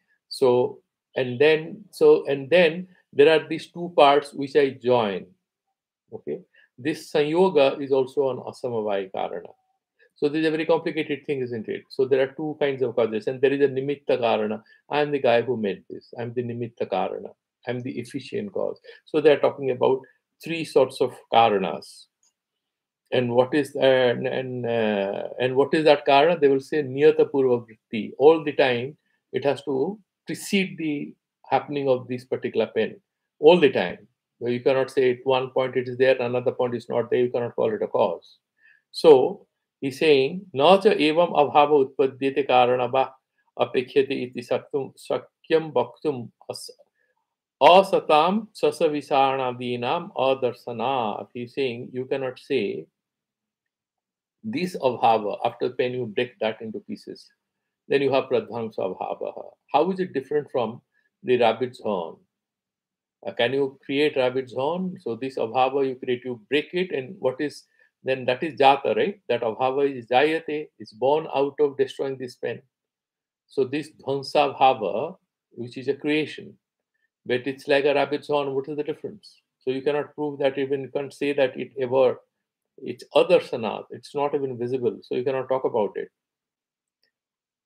And then there are these two parts which I join. Okay. This sanyoga is also an asamavaya karana. So this is a very complicated thing, isn't it? So there are two kinds of causes, and there is a nimitta karana. I am the guy who made this. I am the nimitta karana. I am the efficient cause. So they are talking about three sorts of karanas. And what is and what is that karana? They will say niyata purva vritti. All the time it has to precede the happening of this particular pen. All the time. You cannot say at one point it is there, another point is not there. You cannot call it a cause. So he's saying, Nacha evam abhava utpadyate karanabha apekhyate iti sakyam bhaktum asatam sasavisaranadinam adarsanat. He's saying you cannot say this abhava after pen you break that into pieces. Then you have pradhangsa abhava. How is it different from the rabbit's horn? Can you create rabbit's horn? So this abhava you create, you break it, and what is then that is jata, right? That abhava is jayate, is born out of destroying this pen. So this dhvansa bhava, which is a creation, but it's like a rabbit's horn. What is the difference? So you cannot prove that, even you can't say that it ever, it's other sanat, it's not even visible, so you cannot talk about it.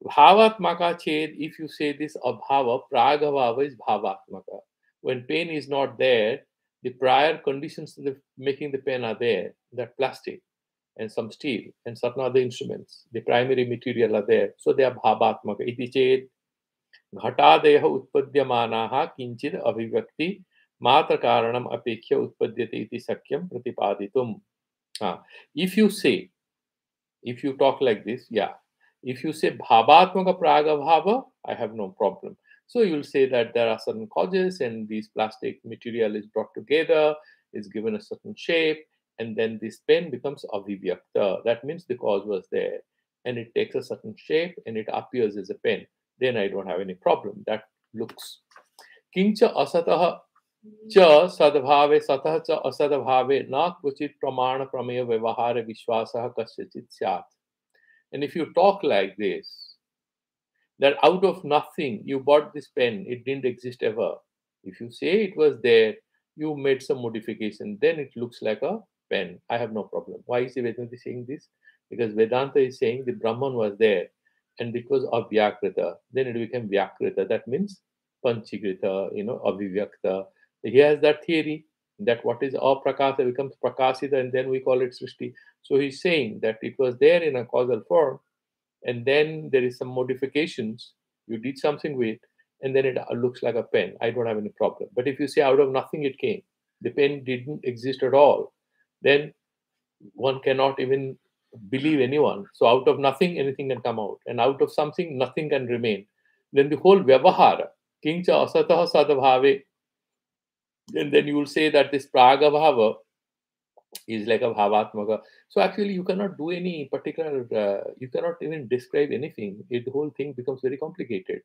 Bhavatmaka ched, if you say this abhava, pragavava is bhavatmaka. When pain is not there, the prior conditions to making the pen are there, that plastic and some steel and certain other instruments, the primary material are there. So they are bhavatmaka. Iti ched, घटादयः उत्पद्यमानाः किंचिद अभिव्यक्ति मात्र कारणम अपेक्ष्य उत्पद्यते इति शक्यं प्रतिपादितुम्. If you say, if you talk like this, yeah. If you say bhavatmaka pragabhava, I have no problem. So you'll say that there are certain causes and this plastic material is brought together, is given a certain shape, and then this pen becomes avivyakta. That means the cause was there and it takes a certain shape and it appears as a pen. Then I don't have any problem. That looks. Kincha asatah च सद्भावे सतः च असद्भावे न क्वचित् प्रमाण प्रमेय व्यवहार विश्वासः कस्यचित् स्यात्. And if you talk like this, that out of nothing you bought this pen, it didn't exist ever. If you say it was there, you made some modification, then it looks like a pen. I have no problem. Why is the Vedanta saying this? Because Vedanta is saying the Brahman was there and it was avyakrita. Then it became vyakrita. That means panchikrita, avivyakta. He has that theory that what is aprakasa becomes prakasita and then we call it srishti. So he's saying that it was there in a causal form and then there is some modifications. You did something with, and then it looks like a pen. I don't have any problem. But if you say out of nothing it came, the pen didn't exist at all, then one cannot even believe anyone. So out of nothing, anything can come out, and out of something, nothing can remain. Then the whole vyavahara, kincha asatah sadabhave, and then you will say that this pragabhava is like a bhavatmaka. So actually, you cannot do any particular. You cannot even describe anything. The whole thing becomes very complicated.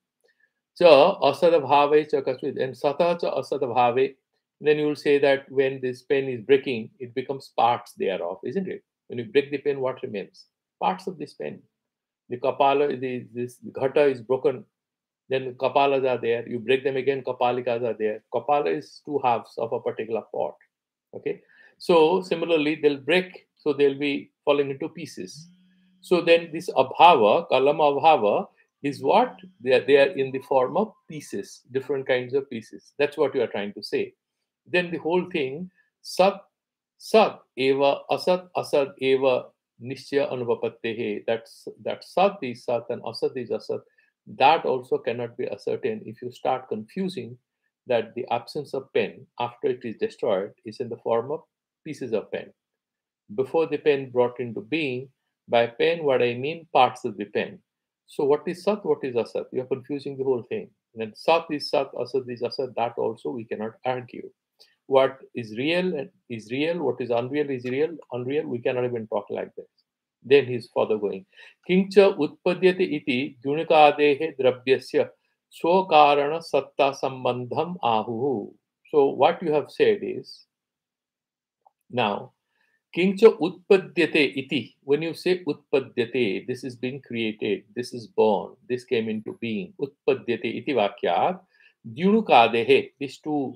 Cha asadabhave cha kasvit and sata cha asadabhave. Then you will say that when this pen is breaking, it becomes parts thereof, isn't it? When you break the pen, what remains? Parts of this pen. The kapala, this ghata is broken. Then kapalas are there. You break them again, kapalikas are there. Kapala is two halves of a particular pot. Okay. So similarly, they'll break, so they'll be falling into pieces. So then this abhava, kalam abhava, is what? They are in the form of pieces, different kinds of pieces. That's what you are trying to say. Then the whole thing, sat, sat, eva, asat, asat, eva, nishya anuvapattehe. That sat is sat and asat is asat. That also cannot be ascertained if you start confusing that the absence of pen after it is destroyed is in the form of pieces of pen. Before the pen brought into being, by pen, what I mean parts of the pen. So what is Sat, what is Asat? You are confusing the whole thing. Then Sat is Sat, Asat is Asat, that also we cannot argue. What is real, what is unreal, we cannot even talk like this. Then he's further going. Kincha utpadyate iti junikadehe dravyasya swakarana satta sambandham ahuhu. So what you have said is, now, Kincha utpadyate iti. When you say utpadyate, this is being created, this is born, this came into being. Utpadyate iti vakyat. Dyunukadehe, these two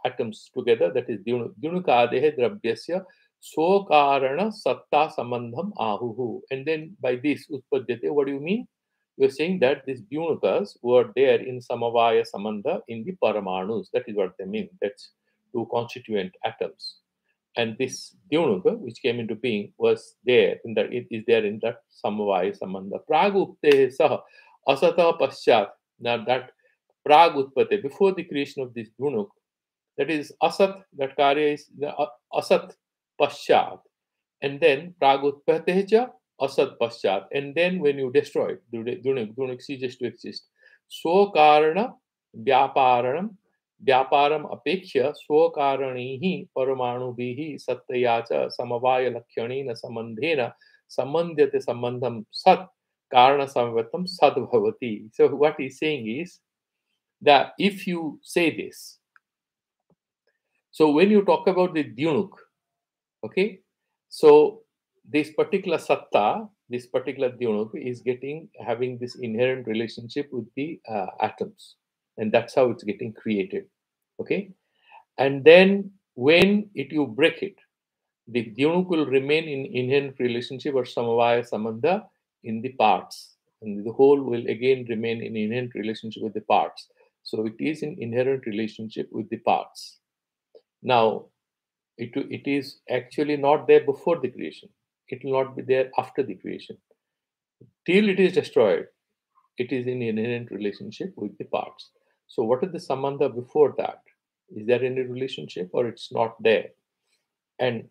atoms together, that is Dyunukadehe dravyasya sokarana satta samandham ahuhu. And then by this utpadyate, what do you mean? You're saying that these Dyunukas were there in samavaya samandha in the paramanus. That is what they mean. That's two constituent atoms. And this Dyunuka, which came into being, was there in that, it is there in that samavaya samandha. Pragupte saha asata paschat. Now that Prag Utpate, before the creation of this Dhunuk, that is Asat, that Karya is the Asat Paschat. And then Prag Utpateja, Asat Paschat. And then when you destroy it, Dhunuk ceases to exist. So Karana Vyaparanam Vyaparam Apekshya Swakaranihi Paramanubihi Satyacha Samavaya Lakshanina Samandhena Samandhyate Sambandham Sat Karana Samvatam Sadbhavati. So what he's saying is that if you say this, so when you talk about the Dyunuk, okay, so this particular satta, this particular Dyunuk is having this inherent relationship with the atoms, and that's how it's getting created, okay. And then when you break it, the Dyunuk will remain in inherent relationship or samavaya samandha in the parts, and the whole will again remain in inherent relationship with the parts. So it is in inherent relationship with the parts. Now, it is actually not there before the creation. It will not be there after the creation. Till it is destroyed, it is in inherent relationship with the parts. So what is the sambandha before that? Is there any relationship or it's not there? And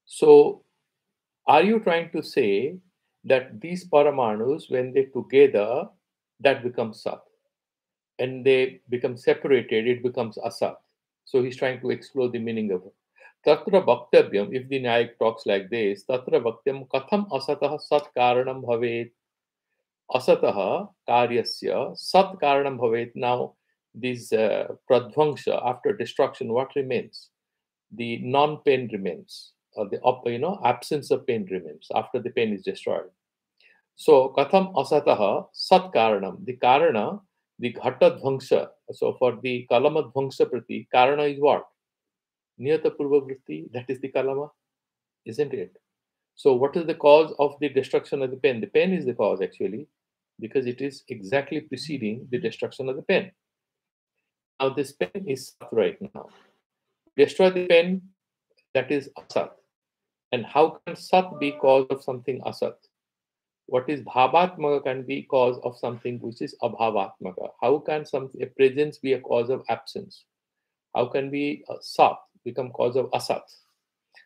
so are you trying to say that these paramanus, when they together, that becomes sat, and they become separated, it becomes asat? So he's trying to explore the meaning of it. Tatra bhaktavyam, if the Nayak talks like this, Tatra bhaktyam katham asatah sat karanam bhavet, asatah karyasya sat karanam bhavet. Now, this pradvangsha, after destruction, what remains? The non-pain remains, or the absence of pain remains after the pain is destroyed. So katham asatah sat karanam, the karana, the ghata dhvangsha. So for the kalama dhvangsha prati, karana is what? Niyata purva vritti, that is the kalama, isn't it? So what is the cause of the destruction of the pen? The pen is the cause actually, because it is exactly preceding the destruction of the pen. Now this pen is sat right now. Destroy the pen, that is asat. And how can sat be cause of something asat? What is bhavatmaka can be cause of something which is abhavatmaka? How can a presence be a cause of absence? How can be sat become cause of asat?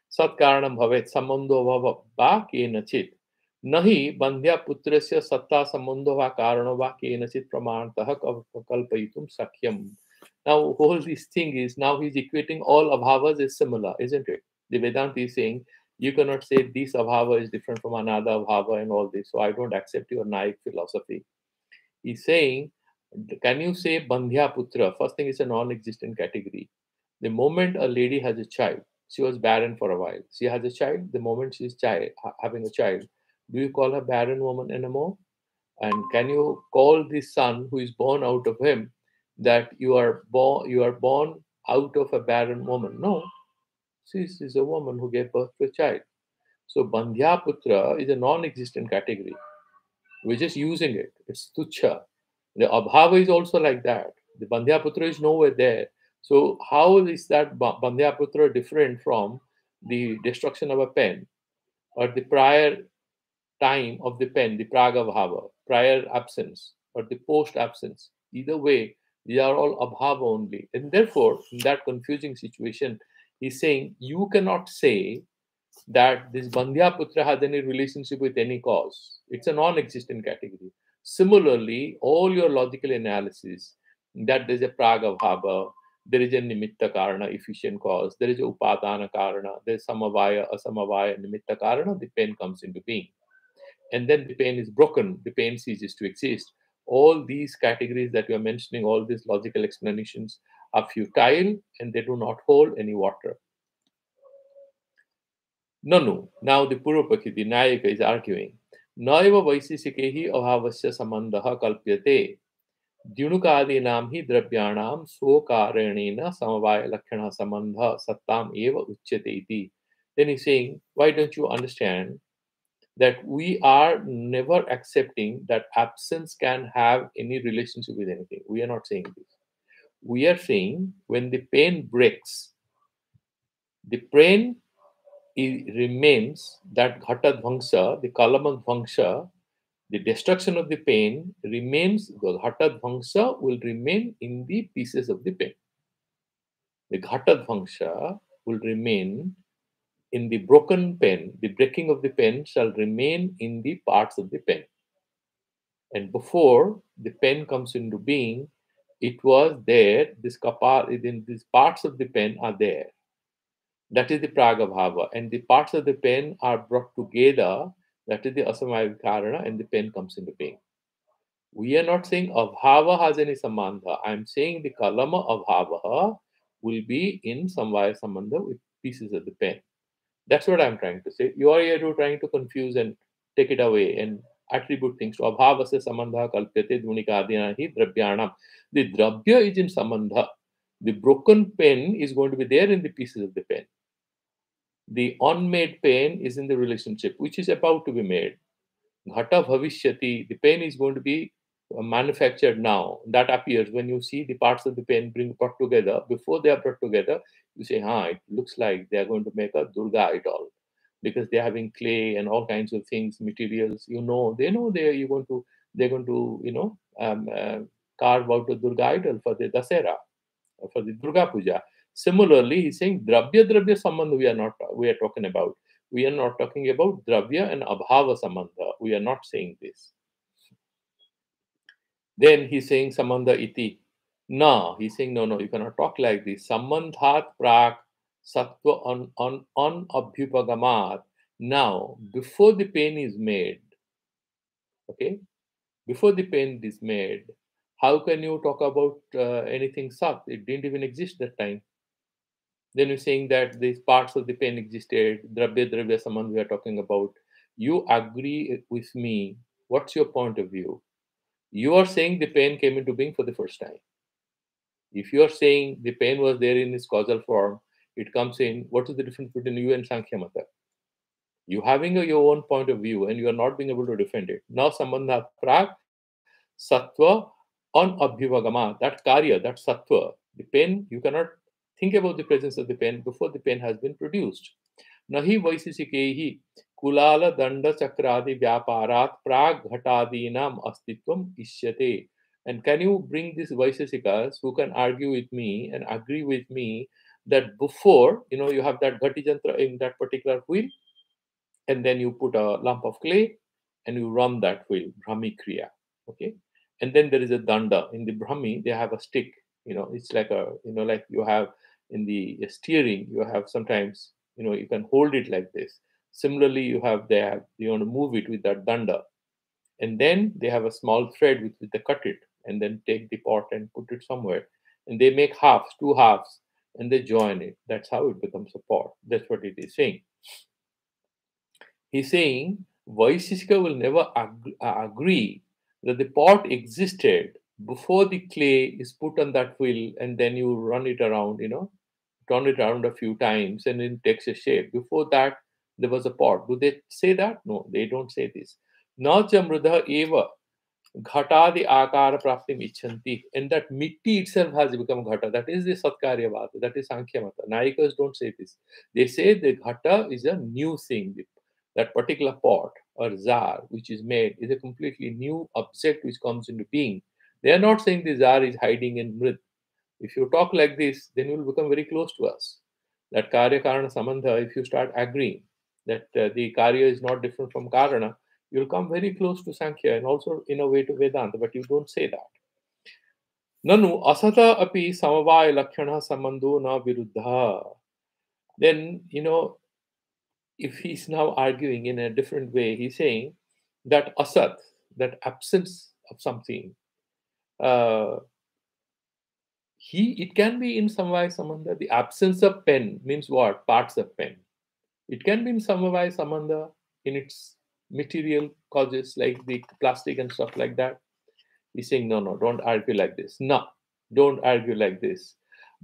Sat karanam bhavet sambandho bhava va kenachit. Nahi bandhya putrasya satta sambandho va karano va kenachit pramanatah kalpayitum sakyam. Now, whole this thing is, now he's equating all abhavas is similar, isn't it? The Vedanta is saying you cannot say this abhava is different from another abhava and all this. So I don't accept your Naik philosophy. He's saying, can you say bandhya putra? First thing is a non-existent category. The moment a lady has a child, she was barren for a while. She has a child. The moment she's having a child, do you call her barren woman anymore? And can you call the son who is born out of him that you are born out of a barren woman? No, she is a woman who gave birth to a child. So bandhya putra is a non-existent category. We're just using it. It's tucha. The abhava is also like that. The bandhya putra is nowhere there. So how is that bandhya putra different from the destruction of a pen or the prior time of the pen, the praga bhava, prior absence or the post absence? Either way, these are all abhava only. And therefore, in that confusing situation, he's saying you cannot say that this Bandhya Putra has any relationship with any cause. It's a non-existent category. Similarly, all your logical analysis, that there's a Praga Bhava, there is a Nimitta Karana, efficient cause, there is a Upadana Karana, there's Samavaya, Asamavaya, Nimitta Karana, the pain comes into being. And then the pain is broken, the pain ceases to exist. All these categories that you're mentioning, all these logical explanations are futile and they do not hold any water. No. Now the Purvapakhi, the Nayaka, is arguing. Naiva Vaisisikehi Ahavasya Samandaha Kalpyate. Dyunukadinam hi drabyanam svokaranena samavaya lakshana sambandha sattam eva uchyate iti. Then he's saying, why don't you understand that we are never accepting that absence can have any relationship with anything? We are not saying this. We are saying when the pain breaks, the pain remains, that ghata dhvangsa, the kalama dhvangsa, the destruction of the pain remains, the ghata dhvangsa will remain in the pieces of the pain. The ghata dhvangsa will remain in the broken pen. The breaking of the pen shall remain in the parts of the pen. And before the pen comes into being, it was there, these parts of the pen are there. That is the praga bhava. And the parts of the pen are brought together. That is the asamaya karana, and the pen comes into being. We are not saying abhava has any sambandha. I am saying the kalama abhava will be in samvaya sambandha with pieces of the pen. That's what I'm trying to say. You are here trying to confuse and take it away and attribute things to abhavasya sambandha kalpyate dhunikadina hi drabyanam. The drabya is in sambandha. The broken pen is going to be there in the pieces of the pen. The unmade pen is in the relationship which is about to be made. Ghata bhavishyati, the pen is going to be manufactured now. That appears when you see the parts of the pen brought together. Before they are brought together, you say, it looks like they are going to make a Durga idol. because they're having clay and all kinds of things, materials. They know they're going to carve out a Durga idol for the Dasera, for the Durga Puja. Similarly, he's saying Dravya Dravya Sambandha we are talking about. We are not talking about Dravya and Abhava Sambandha. We are not saying this. Then he's saying Sambandha iti. No, he's saying no, you cannot talk like this. Sambandhat prak sattva on abhyupagamat. Now, before the pen is made, okay, before the pen is made, how can you talk about anything sat? It didn't even exist that time. Then you're saying that these parts of the pen existed, Dravya Dravya Saman we are talking about. You agree with me. What's your point of view? You are saying the pen came into being for the first time. If you are saying the pen was there in its causal form, it comes in. What is the difference between you and Sankhya Mata? You having your own point of view and you are not being able to defend it. Now, Sambandha Prak Sattva on Abhivagama, that Karya, that Sattva, the pen, you cannot think about the presence of the pen before the pen has been produced. Nahi Vaisisikehi Kulala Danda Chakradi Vyaparat Prag Ghatadinam Astitvam Ishyate. And can you bring these Vaisisikas who can argue with me and agree with me that before, you have that Ghati Jantra in that particular wheel, and then you put a lump of clay and you run that wheel, Brahmi Kriya. Okay. And then there is a danda. In the Brahmi, they have a stick. It's like like you have in the steering, you have sometimes, you can hold it like this. Similarly, you want to move it with that danda. And then they have a small thread with the cut it, and then take the pot and put it somewhere. And they make halves, two halves, and they join it. That's how it becomes a pot. That's what it is saying. He's saying Vaishishika will never agree that the pot existed before the clay is put on that wheel and then you run it around, turn it around a few times and it takes a shape. Before that, there was a pot. Do they say that? No, they don't say this. Na chamrudha eva ghatadi akara praptim ichanti. And that mitti itself has become ghata. That is the Satkarya Vada. That is Sankhya Mata. Nayikas don't say this. They say the ghata is a new thing. That particular pot or zar which is made is a completely new object which comes into being. They are not saying the zar is hiding in mrit. If you talk like this, then you will become very close to us. That karya karana samandha, if you start agreeing that the karya is not different from karana, you'll come very close to Sankhya and also in a way to Vedanta, but you don't say that. Nanu asata api samavaya lakshana samandho na viruddha. Then, if he's now arguing in a different way, he's saying that asat, that absence of something, it can be in samavaya samandha. The absence of pen means what? Parts of pen. It can be in samavaya samandha in its material causes like the plastic and stuff like that. He's saying, no, don't argue like this. No, don't argue like this.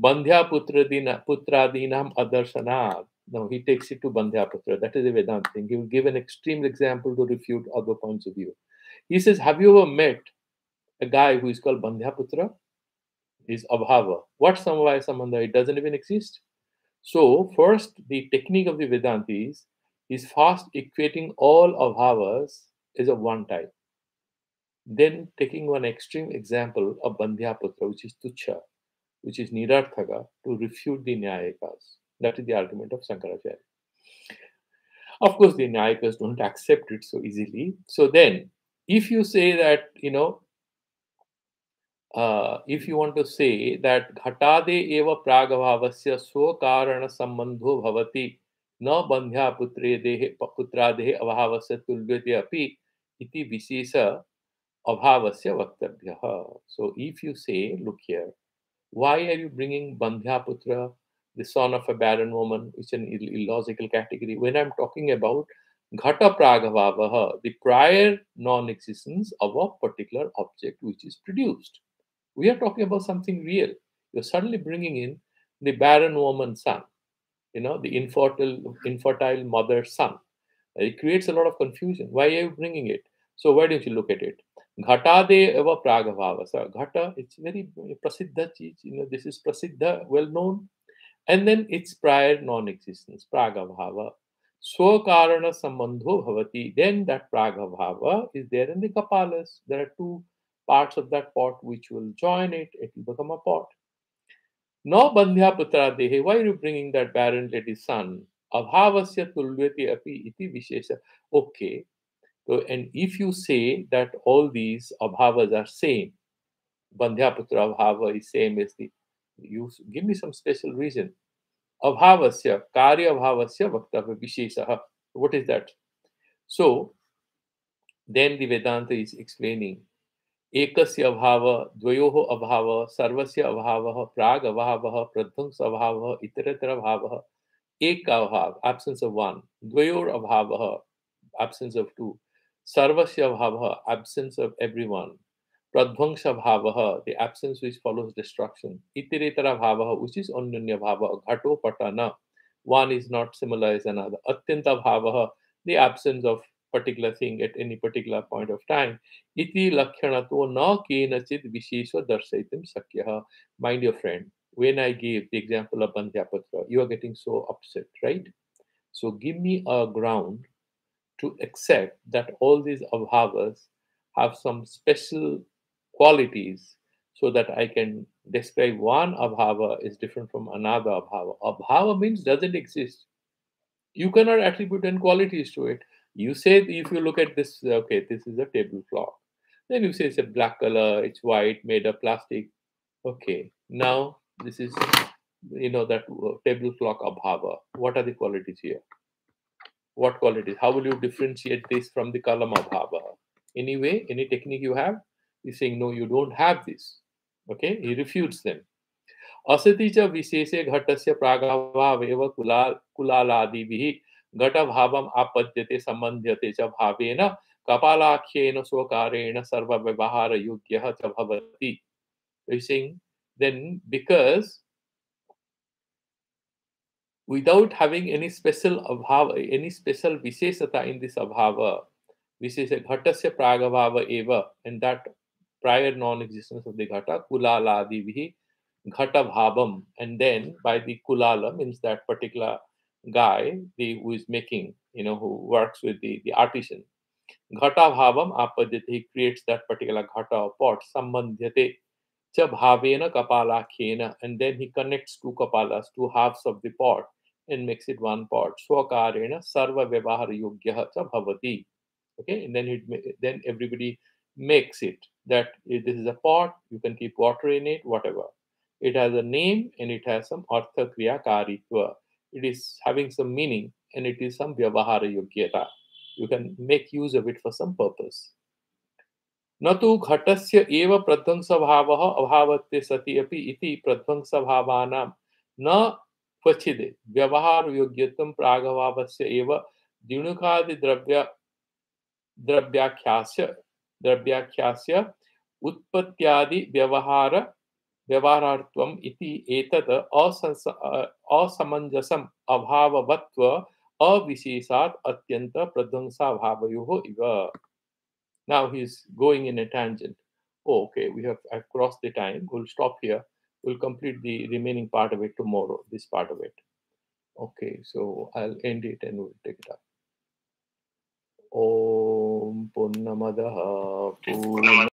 Bandhya putradinam adarsanat. No, he takes it to Bandhya Putra. That is a Vedanta thing. He will give an extreme example to refute other points of view. He says, have you ever met a guy who is called Bandhya Putra? He's Abhava. What's Samavaya Sambandha? It doesn't even exist. So, first, the technique of the Vedantis is fast equating all Abhavas as a one type. Then taking one extreme example of Bandhya Putra, which is Tucha, which is Nirarthaka, to refute the Nyayikas. That is the argument of Shankaracharya. Of course, the Nyayikas don't accept it so easily. So then, if you say that, if you want to say that Ghatade eva pragavavasya swakarana sambandho bhavati na bandhya putradehe avhavasya tulvyate api iti visesa avhavasya vaktarbhya. So if you say, look here, why are you bringing Bandhya Putra, the son of a barren woman, which is an illogical category, when I'm talking about Ghata Pragavavaha, the prior non-existence of a particular object which is produced? We are talking about something real. You're suddenly bringing in the barren woman's son, the infertile mother's son. It creates a lot of confusion. Why are you bringing it? So why don't you look at it? Ghatade eva pragavavasa. Ghata, it's very prasiddha cheez. This is prasiddha, well known. And then its prior non-existence, pragavava. Swakarana sambandho bhavati. Then that pragabhava is there in the kapalas. There are two parts of that pot which will join it. It will become a pot. No bandhya putra dehe. Why are you bringing that barren lady's son? Abhavasya tulyati api iti vishesha. Okay. So, and if you say that all these abhavas are same, bandhya putra abhava is same as the, you give me some special reason. Abhavasya, karya abhavasya vaktavya vishesha. What is that? So, then the Vedanta is explaining एकस्य अभाव द्वयोः अभाव सर्वस्य अभावः प्राग अभावः प्रध्वंस अभावः इतरत्र अभावः एक का अभाव absence of one द्वयोर अभावः absence of two सर्वस्य अभावः absence of everyone pradvangsa bhavaha, the absence which follows destruction. Itiretara bhavaha, which is anyanya bhava, ghato patana, one is not similar as another. Atyanta bhavaha, the absence of particular thing at any particular point of time. Iti lakhyanato na kenachit vishesha darsaitim sakyaha. Mind your friend, when I gave the example of Bandhyapatra, you are getting so upset, right? So give me a ground to accept that all these abhavas have some special qualities so that I can describe one abhava is different from another abhava. Abhava means doesn't exist. You cannot attribute any qualities to it. You say if you look at this, okay, this is a tablecloth. Then you say it's a black color, it's white, made of plastic. Okay, now this is, that tablecloth abhava. What are the qualities here? What qualities? How will you differentiate this from the kalama bhava? Anyway, any technique you have? He's saying, no, you don't have this. Okay, he refutes them. असति च विशेषे घटस्य प्रागभावेव कुलालादिभिः घटभावम् आपद्यते सम्बन्ध्यते च भावेन कपालाख्येन स्वकारेण सर्वव्यवहारयोग्यः च भवति. He's saying, then because without having any special abhava, any special vishesata in this abhava, vishesha ghatasya pragabhava eva, and that prior non-existence of the ghata, kulala adivihi, ghata bhavam, and then by the kulala means that particular guy, who is making, who works with the artisan. Ghata bhavam apadyate, he creates that particular ghata or pot, sambandhyate cha bhavena kapalakhena, and then he connects two kapalas, two halves of the pot, and makes it one pot. Swakarena sarva vyavahar yogyah cha bhavati. Okay, and then everybody makes it that this is a pot, you can keep water in it, whatever. It has a name and it has some artha kriya karitva. It is having some meaning and it is some vyavahara yogyata. You can make use of it for some purpose. न तु घटस्य एव प्रध्वंसभावः अभावत्वे सति अपि इति प्रध्वंसभावानां न क्वचिद् व्यवहारयोग्यत्वं प्रागभावस्य एव द्युणुकादिद्रव्य द्रव्याख्यास्य द्रव्याख्यास्य उत्पत्त्यादि व्यवहारार्थत्वम् इति एतत् असमञ्जसम् अभाववत्व अविशेषात् अत्यन्त प्रध्वंसाभावयोः इव. Now he's going in a tangent. Oh, okay, I've crossed the time. We'll stop here. We'll complete the remaining part of it tomorrow, this part of it. Okay, so I'll end it and we'll take it up. Om Purnamadaha